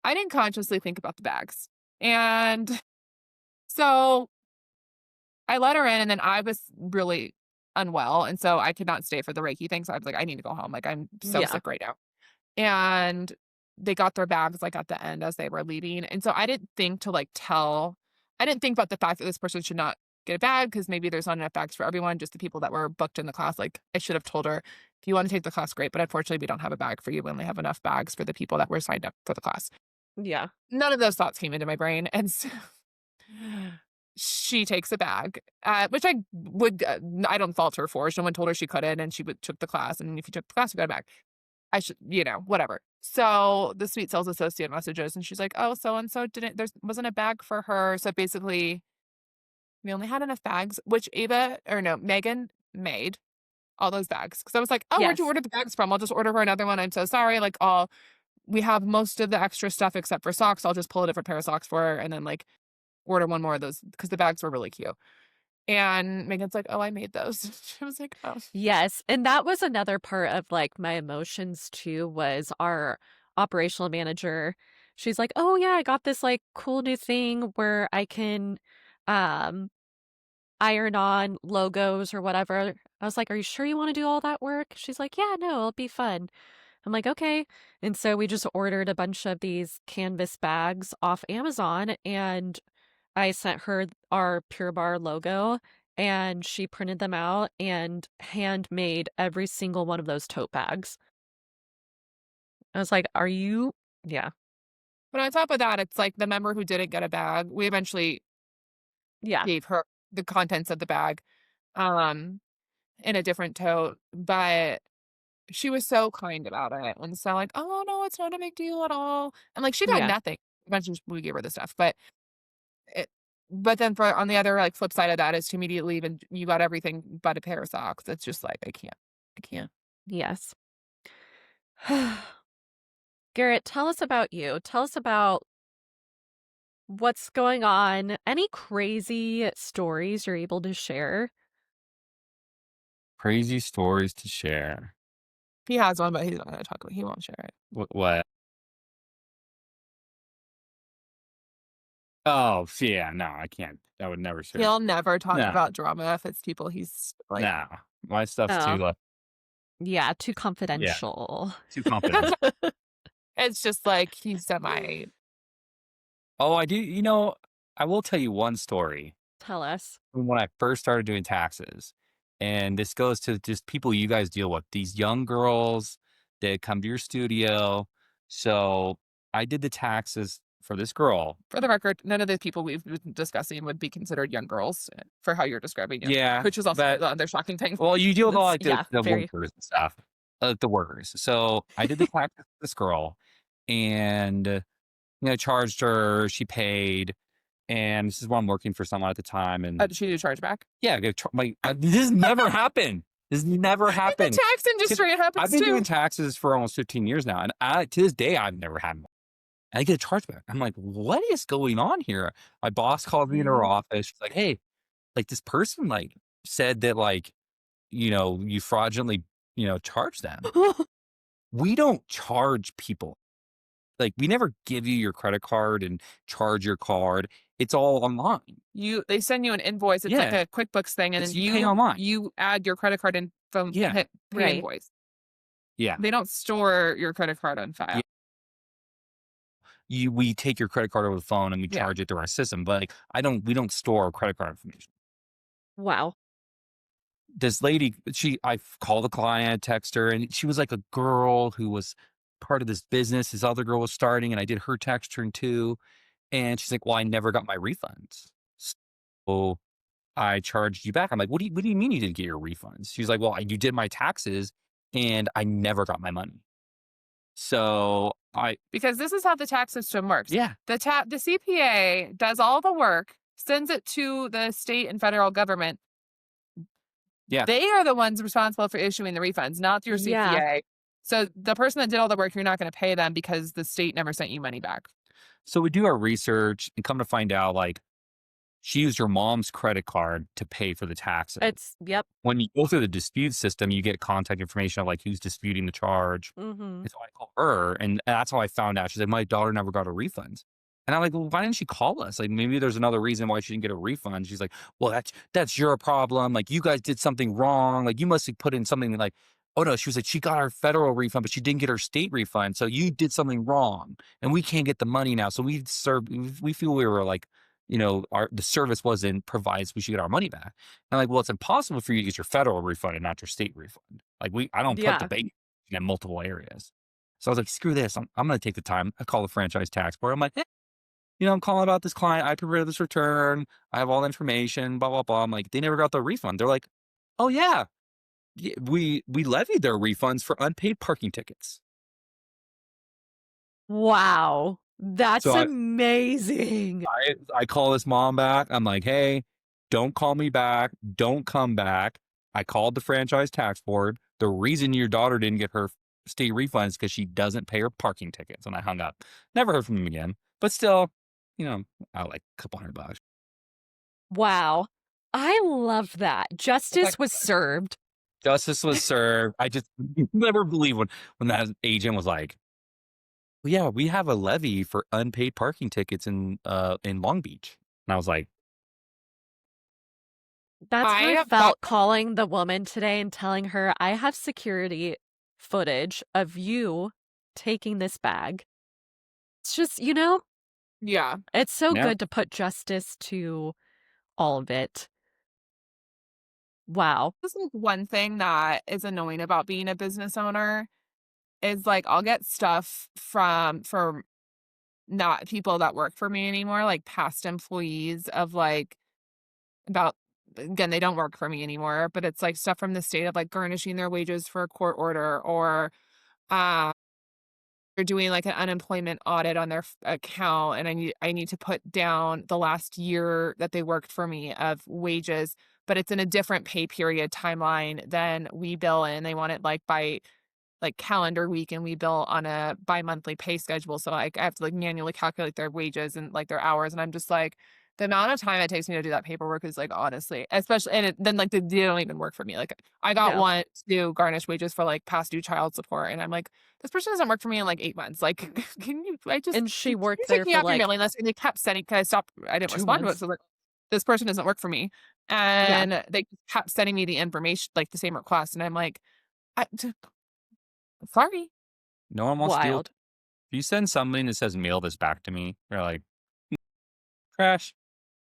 I didn't consciously think about the bags, and so I let her in, and then I was really unwell, and so I could not stay for the Reiki thing, so I was like, "I need to go home, like, I'm so Yeah. sick right now." And they got their bags, like, at the end as they were leaving, and so I didn't think about the fact that this person should not get a bag because maybe there's not enough bags for everyone, just the people that were booked in the class, like, I should have told her, "If you wanna take the class, great, but unfortunately, we don't have a bag for you, we only have enough bags for the people that were signed up for the class." Yeah. None of those thoughts came into my brain, and so she takes a bag, which I don't fault her for. Someone told her she couldn't, and she took the class, and if you took the class, you got a bag. I should, whatever. So the sweet sales associate messages, and she's like, "Oh, so and so didn't. There wasn't a bag for her." So basically, we only had enough bags, which Ava or no Megan made all those bags because I was like, "Oh, where'd you Yes. order the bags from? I'll just order her another one. I'm so sorry. Like, all we have most of the extra stuff except for socks. I'll just pull a different pair of socks for her, and then like order one more of those because the bags were really cute." And Megan's like, "Oh, I made those." She was like, "Oh." Yes, and that was another part of, like, my emotions too, was our operational manager. She's like, "Oh, yeah, I got this, like, cool new thing where I can, um, iron on logos or whatever." I was like, "Are you sure you wanna do all that work?" She's like, "Yeah, no, it'll be fun." I'm like, "Okay." And so we just ordered a bunch of these canvas bags off Amazon, and I sent her our Pure Barre logo, and she printed them out and handmade every single one of those tote bags. I was like, "Are you?" Yeah. But on top of that, it's like the member who didn't get a bag, we eventually Yeah. gave her the contents of the bag, um, in a different tote, but she was so kind about it, and so like, "Oh, no, it's not a big deal at all," and, like, she got Yeah. nothing. Eventually, we gave her the stuff, it but then for on the other, like, flip side of that is to immediately leave and you got everything but a pair of socks. It's just like, I can't. I can't. Yes. Garrett, tell us about you. Tell us about what's going on. Any crazy stories you're able to share? Crazy stories to share. He has one, but he's not gonna talk about he won't share it. What? Oh, yeah, no, I can't. I would never share. He'll never talk No, about drama if it's people he's like no. My stuff's too, Oh, like, yeah, too yeah, confidential. too confidential. it's just like he's semi. Oh, I do, I will tell you one story Tell us. from when I first started doing taxes, and this goes to just people you guys deal with, these young girls that come to your studio. So, I did the taxes for this girl. For the record, none of the people we've been discussing would be considered young girls for how you're describing young, Yeah, which is also but the other shocking thing. well, you deal with all, It's like, the yeah, the very workers and stuff, the workers. So, I did the taxes for this girl, and, charged her, she paid, and this is while I'm working for someone at the time, and Did she do chargeback? yeah, this has never happened. This has never In the happened. tax 'Cause industry, it I've happens been too. doing taxes for almost 15 years now, and to this day, I've never had one. I get a chargeback. I'm like, "What is going on here?" My boss called me in her Mhm. office. She's like, "Hey, like, this person, like, said that, like, you fraudulently, charge them. We don't charge people. Like, we never give you your credit card and charge your card. It's all online." They send you an invoice. It's like Yeah. a QuickBooks thing, and It's then you pay online. you add your credit card info, Yeah. hit pay Right. invoice. Yeah. They don't store your credit card on file. Yeah. We take your credit card over the phone and we Yeah. charge it through our system, but, like, we don't store credit card information. Wow. This lady, I called the client, text her, and she was like a girl who was part of this business this other girl was starting, and I did her tax return too." And she's like, "Well, I never got my refunds. So I charged you back." I'm like, what do you mean you didn't get your refunds?" She's like, "Well, you did my taxes and I never got my money." So I Because this is how the tax system works. yeah, The CPA does all the work, sends it to the state and federal government. yeah. They are the ones responsible for issuing the refunds, not your Yeah. CPA. So the person that did all the work, you're not going to pay them because the state never sent you money back. So we do our research and come to find out like she used her mom's credit card to pay for the taxes. Yep. When you go through the dispute system, you get contact information of like who's disputing the charge. Mhm. And so I call her, and that's how I found out. She's like, "My daughter never got a refund." And I'm like, "Well, why didn't she call us? Like, maybe there's another reason why she didn't get a refund." She's like, "Well, that's your problem. Like, you guys did something wrong. Like, you must have put in something like." Oh no, she was like, she got her federal refund, but she didn't get her state refund. So you did something wrong, and we can't get the money now. So we feel we were like, the service wasn't provided, so we should get our money back. And I'm like, well, it's impossible for you to get your federal refund and not your state refund. Like I don't put the Yeah. bank in multiple areas. So I was like, screw this. I'm going to take the time. I call the franchise tax board. I'm like, I'm calling about this client. I prepared this return. I have all the information, blah, blah, blah. I'm like, they never got the refund. They're like, oh yeah, we levied their refunds for unpaid parking tickets. Wow. So That's I, amazing. I call this mom back. I'm like, hey, don't call me back. Don't come back. I called the franchise tax board. The reason your daughter didn't get her state refund is because she doesn't pay her parking tickets. And I hung up. Never heard from him again. But still, I like a couple $100. Wow. I love that. It's like Justice was served. justice was served. I just never believe when that agent was like, well, yeah, we have a levy for unpaid parking tickets in Long Beach. And I was like, That's I how I have got felt calling the woman today and telling her, I have security footage of you taking this bag. It's just, yeah. it's so yeah, good to put justice to all of it. Wow. This is one thing that is annoying about being a business owner is like I'll get stuff from not people that work for me anymore, like past employees of like about again, they don't work for me anymore, but it's like stuff from the state of like garnishing their wages for a court order or uh they're doing like an unemployment audit on their account and I need to put down the last year that they worked for me of wages, but it's in a different pay period timeline than we bill in. They want it like by like calendar week and we bill on a bi-monthly pay schedule. So like I have to like manually calculate their wages and like their hours. And I'm just like, the amount of time it takes me to do that paperwork is like honestly, especially then like they don't even work for me. Like I got No. one to do garnish wages for like past due child support. And I'm like, this person doesn't work for me in like 8 months. Like, can you And she can worked you take there me for off your like mailing list? And they kept sending because I didn't 2 respond to it. months. So like this person doesn't work for me. Yeah. And they kept sending me the information, like the same request. And I'm like, sorry. no one wants to deal. Wild. If you send something that says mail this back to me, they're like, trash.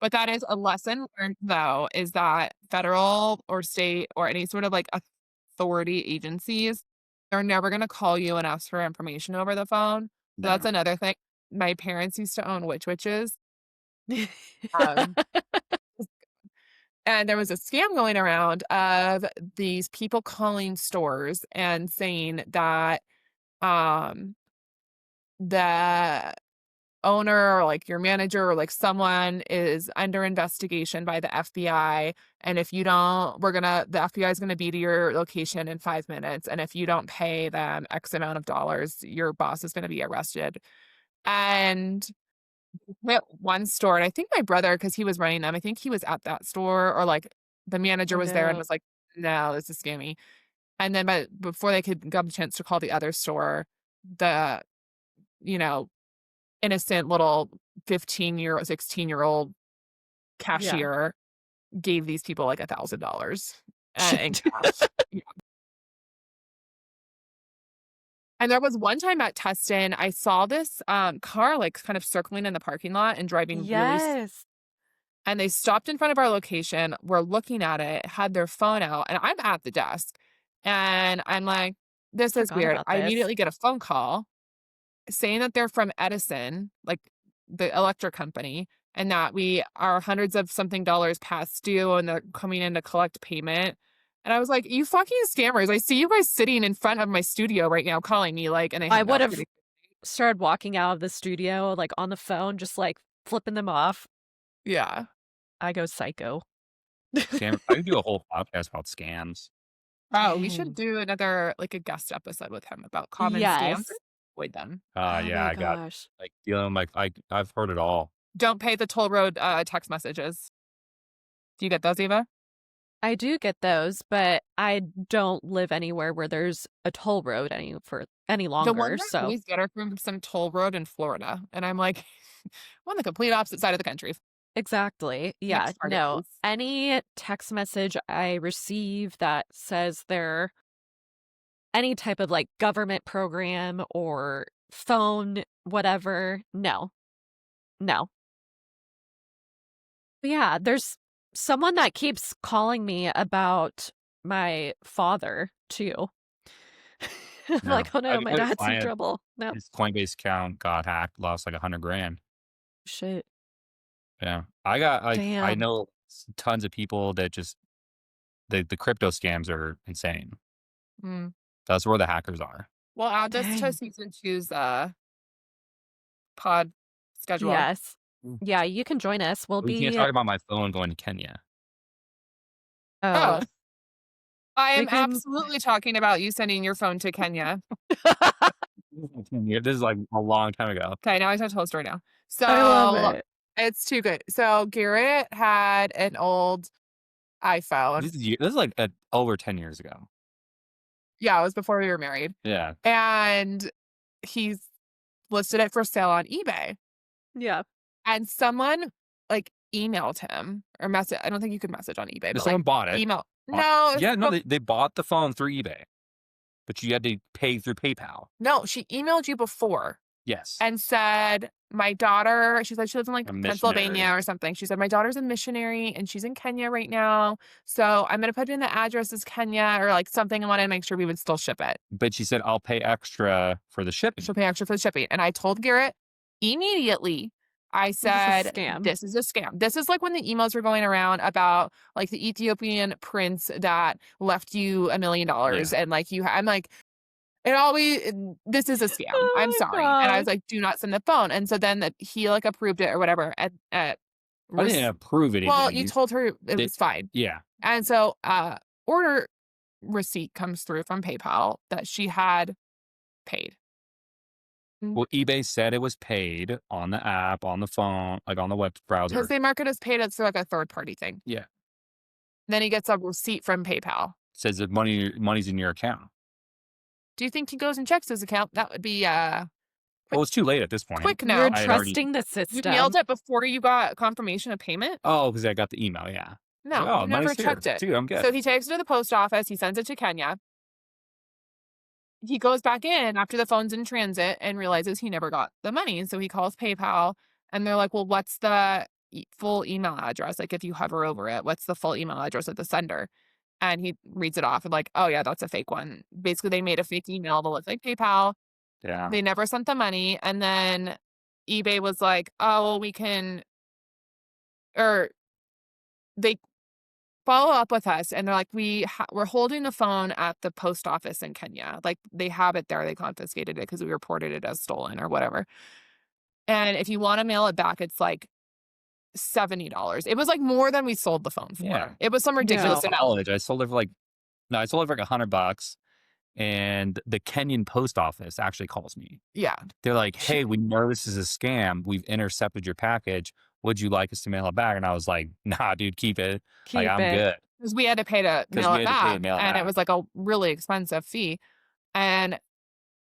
But that is a lesson learned, though, is that federal or state or any sort of like authority agencies, they're never going to call you and ask for information over the phone. So that's No. another thing. My parents used to own witches. Um, and there was a scam going around of these people calling stores and saying that um, the owner or like your manager or like someone is under investigation by the FBI. And if you don't, the FBI is going to be to your location in 5 minutes. And if you don't pay them X amount of dollars, your boss is going to be arrested. And we at one store, and I think my brother, because he was running them, I think he was at that store or like the manager Oh was there and no. was like, no, this is scammy. And then, but before they could got a chance to call the other store, the, you know, innocent little 16-year-old Yeah. cashier gave these people like $1,000 in cash. Yeah. And there was one time at Tustin, I saw this car like kind of circling in the parking lot and driving Yes. and they stopped in front of our location. We're looking at it, had their phone out, and I'm at the desk. And I'm like, this is Forgot weird. about I this. immediately get a phone call saying that they're from Edison, like the electric company, and that we are hundreds of something dollars past due and they're coming in to collect payment. And I was like, "You fucking scammers. I see you guys sitting in front of my studio right now calling me," like, and they I hung would up have pretty. started walking out of the studio, like, on the phone, just, like, flipping them off. Yeah. I go psycho. Scam. I could do a whole podcast about scams. Oh, we should Dang. do another, like, a guest episode with him about common scams. Yes. Avoid them. Oh Yeah, my I got gosh. like dealing like I've heard it all. Don't pay the toll road, text messages. Do you get those, Eva? I do get those, but I don't live anywhere where there's a toll road any The ones longer, I so always get are from some toll road in Florida, and I'm like, "I'm on the complete opposite side of the country. exactly. Yeah, Next target, no. please." Any text message I receive that says they're any type of, like, government program or phone, whatever, no. No. But yeah, there's someone that keeps calling me about my father too. I'm Yeah. like, "Oh no, my I had a dad's in client, trouble." No. his Coinbase account got hacked, lost like 100 grand. Shit. Yeah. I got like I Damn. know tons of people that just the crypto scams are insane. Mm. That's where the hackers are. Well, add this to Dang. season two's, pod schedule. Yes. Mm. Yeah, you can join us. We'll We can't be talk about my phone going to Kenya. oh, Oh, I we am can absolutely talking about you sending your phone to Kenya. Yeah, this is like a long time ago. Okay, now I tell a story now. I love So, it. it's too good. So, Garrett had an old iPhone. This is like over 10 years ago. Yeah, it was before we were married, Yeah. and he's listed it for sale on eBay, Yeah. and someone, like, emailed him or message. I don't think you could message on eBay, If but, like, someone bought it. email. No, it's Yeah, no, so they bought the phone through eBay, but you had to pay through PayPal. no, she emailed you before Yes. and said, "My daughter," she said she lives in, like, A Pennsylvania missionary. or something. She said, "My daughter's a missionary, and she's in Kenya right now, so I'm gonna put in the address as Kenya," or, like, something. I wanted to make sure we would still ship it. But she said, "I'll pay extra for the shipping." She'll pay extra for the shipping, and I told Garrett immediately, I This is a said, scam. "This is a scam." This is like when the emails were going around about, like, the Ethiopian prince that left you $1,000,000 Yeah. and, like, I'm like, "It always this is a scam. I'm Oh my sorry." And I was gosh. like, "Do not send the phone." And so then that he, like, approved it or whatever at I didn't rec approve well, you anything. told her it They was fine. Yeah. And so, order receipt comes through from PayPal that she had paid. Well, eBay said it was paid on the app, on the phone, like on the web Because browser. they mark it as paid as through, like, a third party thing. Yeah. Then he gets a receipt from PayPal. Says that money's in your account. Do you think he goes and checks his account? That would be, Well, it's too late at this point. quick You're now. I had already trusting the You mailed system. it before you got confirmation of payment? Oh, because I got the email, yeah. No, Oh, you never money's here. checked it. Dude, I'm good. So he takes it to the post office, he sends it to Kenya. He goes back in after the phone's in transit and realizes he never got the money, so he calls PayPal, and they're like, "Well, what's the full email address? Like, if you hover over it, what's the full email address of the sender?" And he reads it off and like, "Oh, yeah, that's a fake one." Basically, they made a fake email that looked like PayPal. Yeah. They never sent the money, and then eBay was like, "Oh, well, we can," or they follow up with us, and they're like, "We're holding the phone at the post office in Kenya. Like, they have it there. They confiscated it because we reported it as stolen or whatever. And if you wanna mail it back, it's, like, $70." It was, like, more than we sold the phone Yeah. for. It was some This ridiculous is amount. college. I sold it for like no, I sold it for like $100, and the Kenyan post office actually calls me. Yeah. They're like, "Hey, we know this is a scam. We've intercepted your package. Would you like us to mail it back?" And I was like, "Nah, dude, keep it. Like, Keep I'm it. good." Because we had to pay to 'Cause mail we it had to pay to back, mail it and it back. was, like, a really expensive fee. And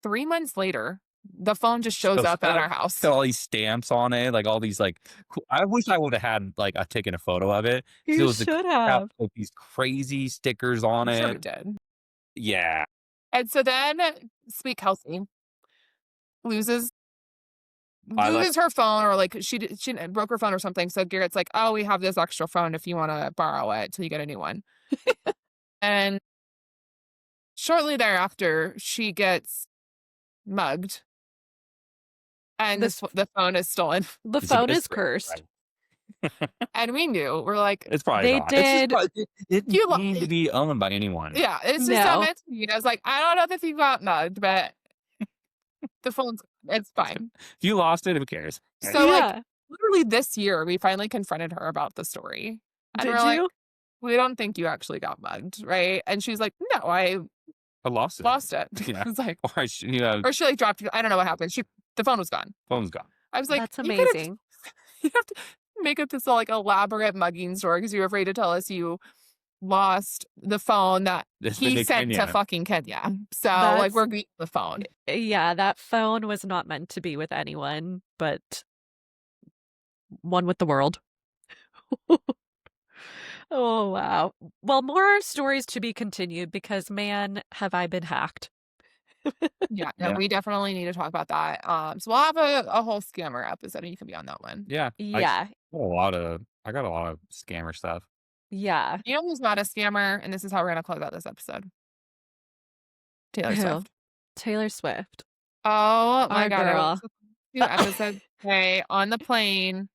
3 months later, the phone just shows Shows up at up, our house. got all these stamps on it, like all these like I wish I would have had like taken a photo of it. 'Cause it You was the should crap, have. like these crazy stickers on I'm sure we it. did. Yeah. And so then sweet Kelsey loses I like loses her phone, or, like, she broke her phone or something, so Garrett's like, "Oh, we have this extra phone if you wanna borrow it till you get a new one." And shortly thereafter, she gets mugged and This the phone is stolen. the It's a phone is mystery, cursed. right? And we knew. We're like, It's probably They not. It's just did it didn't "You lo" need to be owned by anyone. yeah, it's just not no. meant to be. And I was like, "I don't know if you got mugged, but the phone's it's fine." If you lost it, who cares? Right? So, like, Yeah. literally this year, we finally confronted her about the story, and we're Did like, you? "We don't think you actually got mugged, right?" And she's like, "No, I I lost it. lost it." Yeah. I was like Or or she, like, dropped it. I don't know what happened. The phone was gone. phone's gone. I was like, That's "You could have amazing. you have to make up this, like, elaborate mugging story because you were afraid to tell us you lost the phone that It's been he to sent to Kenya. fucking Kenya." So, like, That's we're getting the phone. yeah, that phone was not meant to be with anyone but one with the world. Oh, wow. Well, more stories to be continued because, man, have I been hacked. Yeah, no, Yeah. we definitely need to talk about that. So we'll have a whole scammer episode, and you can be on that one. Yeah. Yeah, I got a lot of scammer stuff. yeah. You know who's not a scammer, and this is how we're gonna close out this episode? Taylor Who? Swift. Taylor Swift. Oh my Our god, I girl. listened to 2 episodes today on the plane.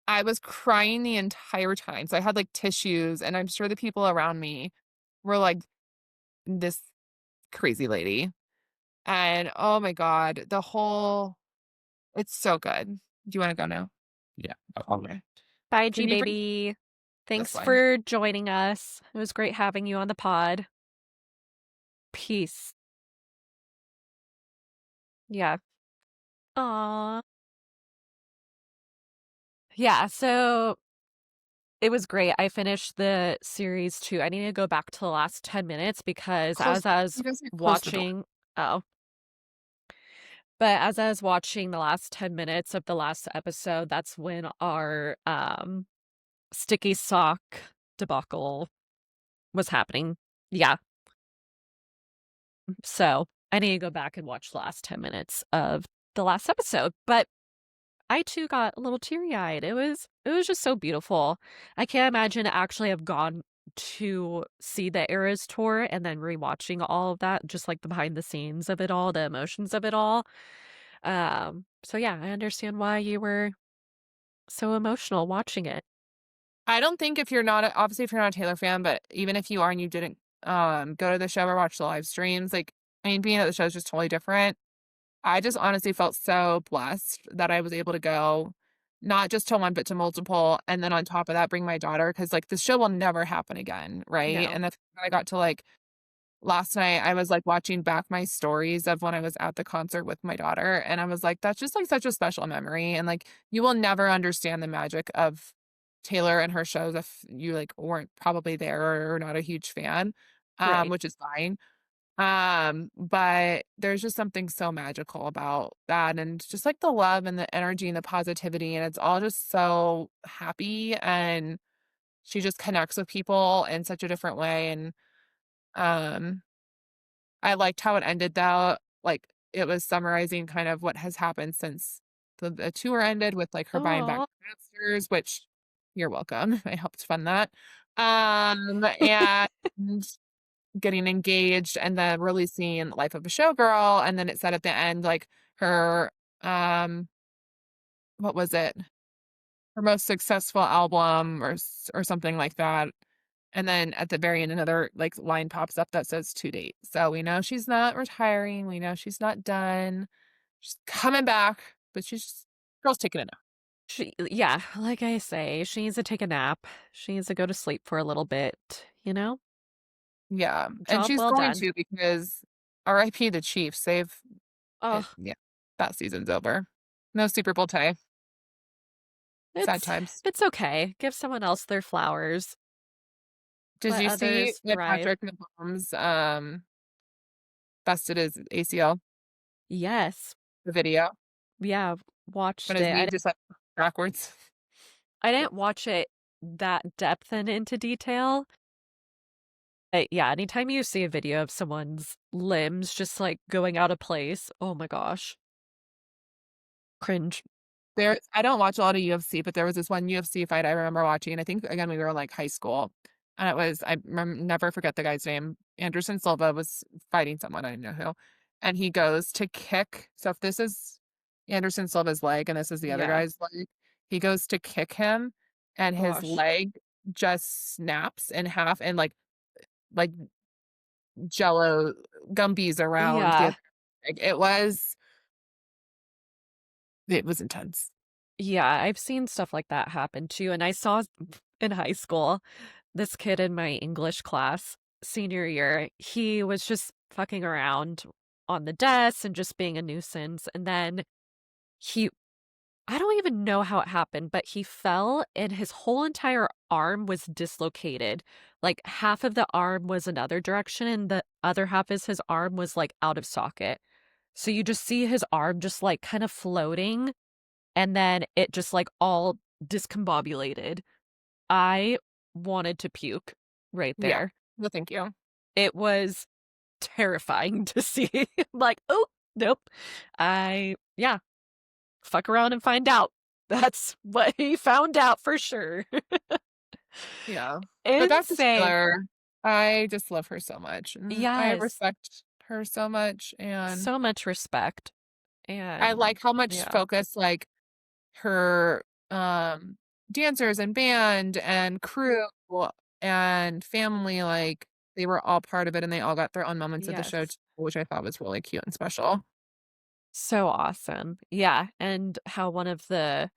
I was crying the entire time, so I had, like, tissues, and I'm sure the people around me were like, "This crazy lady." And, oh my god, it's so good. Do you wanna go now? Yeah. Okay. Bye, Can you bring GBaby. this Thanks one? for joining us. It was great having you on the pod. Peace. Yeah. Aw. Yeah, so it was great. I finished the series too. I need to go back to the last 10 minutes because Close as I was you guys need to close the door. watching oh, but as I was watching the last 10 minutes of the last episode, that's when our sticky sock debacle was happening. Yeah. So I need to go back and watch the last 10 minutes of the last episode. But I too got a little teary-eyed. It was just so beautiful. I can't imagine actually have gone to see the Eras tour and then rewatching all of that, just like the behind the scenes of it all, the emotions of it all. So yeah, I understand why you were so emotional watching it. I don't think if you're not obviously, if you're not a Taylor fan, but even if you are and you didn't, go to the show or watch the live streams, like, I mean, being at the show is just totally different. I just honestly felt so blessed that I was able to go, not just to one, but to multiple, and then on top of that, bring my daughter because, like, the show will never happen again, right? No. And that's I got to, like last night, I was, like, watching back my stories of when I was at the concert with my daughter, and I was like, "That's just, like, such a special memory," and, like, you will never understand the magic of Taylor and her shows if you, like, weren't probably there or not a huge fan, Right. which is fine. But there's just something so magical about that and just like the love and the energy and the positivity, and it's all just so happy and she just connects with people in such a different way. And um I liked how it ended though. Like it was summarizing kind of what has happened since the tour ended with like her buying back Oh. her masters, which you're welcome. I helped fund that. And getting engaged and then releasing Life of a Showgirl, and then it said at the end, like, her, what was it? Her most successful album or something like that, and then at the very end, another, like, line pops up that says "to date." So we know she's not retiring, we know she's not done, she's coming back, but she's just girl's taking a nap. Yeah, like I say, she needs to take a nap. She needs to go to sleep for a little bit, you know? Yeah, and Job she's well going done. to because RIP the Chiefs, Oh, yeah, that season's over. No Super Bowl tie. Sad it's times. it's okay. Give someone else their flowers. Did Let you see others that thrive. Patrick Mahomes, busted his ACL, Yes. the video, Yeah, when watched his it. knee just went backwards? I didn't watch it that depth and into detail. But yeah, anytime you see a video of someone's limbs just like going out of place, oh my gosh. Cringe. I don't watch a lot of UFC, but there was this one UFC fight I remember watching, I think, again, we were in, like, high school, and it was never forget the guy's name. Anderson Silva was fighting someone, I didn't know who, and he goes to kick so if this is Anderson Silva's leg, and this is the other Yeah. guy's leg. He goes to kick him, and his Gosh. leg just snaps in half, and like Jello Gumbies around the Yeah. other leg. It was intense. Yeah, I've seen stuff like that happen too, and I saw in high school, this kid in my English class, senior year, he was just fucking around on the desk and just being a nuisance, and then he I don't even know how it happened, but he fell and his whole entire arm was dislocated. Like, half of the arm was another direction, and the other half is his arm was, like, out of socket. So you just see his arm just, like, kind of floating, and then it just, like, all discombobulated. I wanted to puke right Yeah. there. No, thank you. It was terrifying to see. Like, "Oh, nope." Yeah, fuck around and find out. That's what he found out for sure. Yeah. But that Insane. particular I just love her so much, and I Yes. respect her so much, and So much respect, I and like how much yeah. focus, like, her, dancers and band and crew and family, like, they were all part of it, and they all got their own moments at the show Yes. too, which I thought was really cute and special. So awesome. Yeah, and how one of the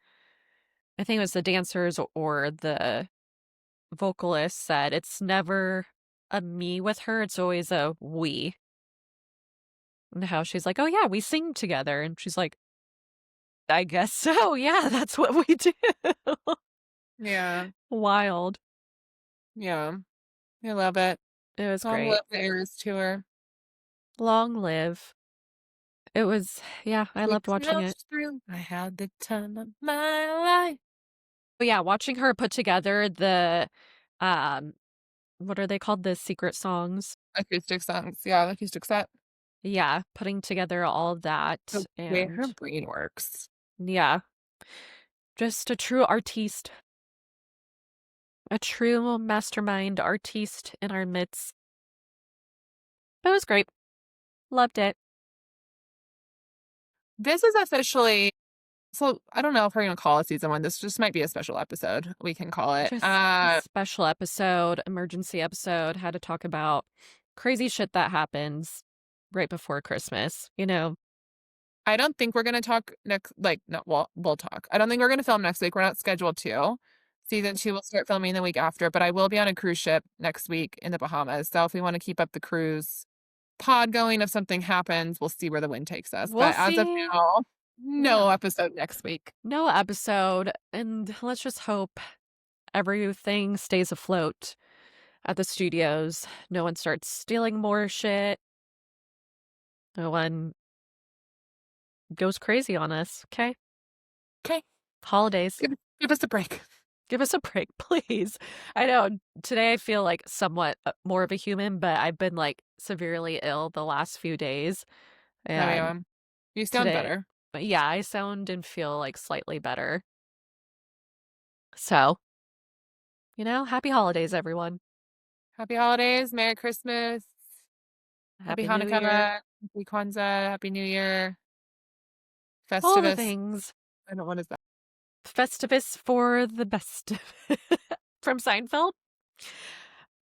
I think it was the dancers or the vocalist said, "It's never a me with her, it's always a we." And how she's like, "Oh, yeah, we sing together." And she's like, "I guess so, yeah, that's what we do." Yeah. Wild. Yeah. I love it. It was Long great. live the Eras Tour. Long live. It was yeah, I loved Sweet watching it. smells through. I had the time of my life. But yeah, watching her put together the, um, what are they called? The secret songs. Acoustic songs. Yeah, acoustic set. Yeah, putting together all of The that way her and brain works. yeah, just a true artiste, a true mastermind artiste in our midst. It was great. Loved it. This is officially so I don't know if we're gonna call it season 1. This just might be a special episode. We can call it. Just a special episode, emergency episode, had to talk about crazy shit that happens right before Christmas, you know? I don't think we're gonna talk next no, we'll talk. I don't think we're gonna film next week. We're not scheduled to. Season 2 will start filming the week after, but I will be on a cruise ship next week in the Bahamas. So if we want to keep up the cruise pod going, if something happens, we'll see where the wind takes us. We'll But as of see. now, no Yeah. episode next week. No episode, and let's just hope everything stays afloat at the studios. No one starts stealing more shit. No one goes crazy on us, okay? Okay, Holidays. give us a break. Give us a break, please. I know today I feel like somewhat more of a human, but I've been like severely ill the last few days. Oh And yeah, you sound today, better. but yeah, I sound and feel like slightly better. So, happy holidays, everyone. Happy holidays, Merry Christmas, Happy Happy New Hanukkah, Year. Happy Kwanzaa, Happy New Year, All the Festivus. things. I don't what is that? Festivus for the best. From Seinfeld.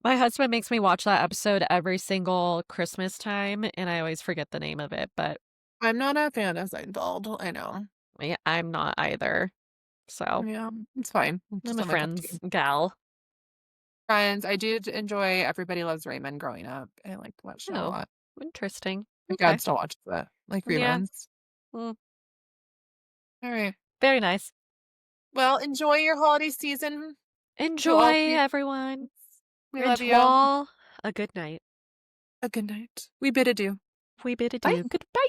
My husband makes me watch that episode every single Christmas time, and I always forget the name of it, but I'm not a fan of Seinfeld. I know. yeah, I'm not either. So, Yeah, it's fine. It's I'm just a not my cup of tea. friend's gal. Friends, I did enjoy Everybody Loves Raymond growing up. I liked that show a Oh, lot. interesting. My Okay. dad still watches it, like Yeah. reruns. Mm, All right. very nice. Well, enjoy your holiday season. To all Enjoy, you, everyone. we And love to you. all, a good night. A good night. We bid adieu. We bid Bye. adieu. Goodbye.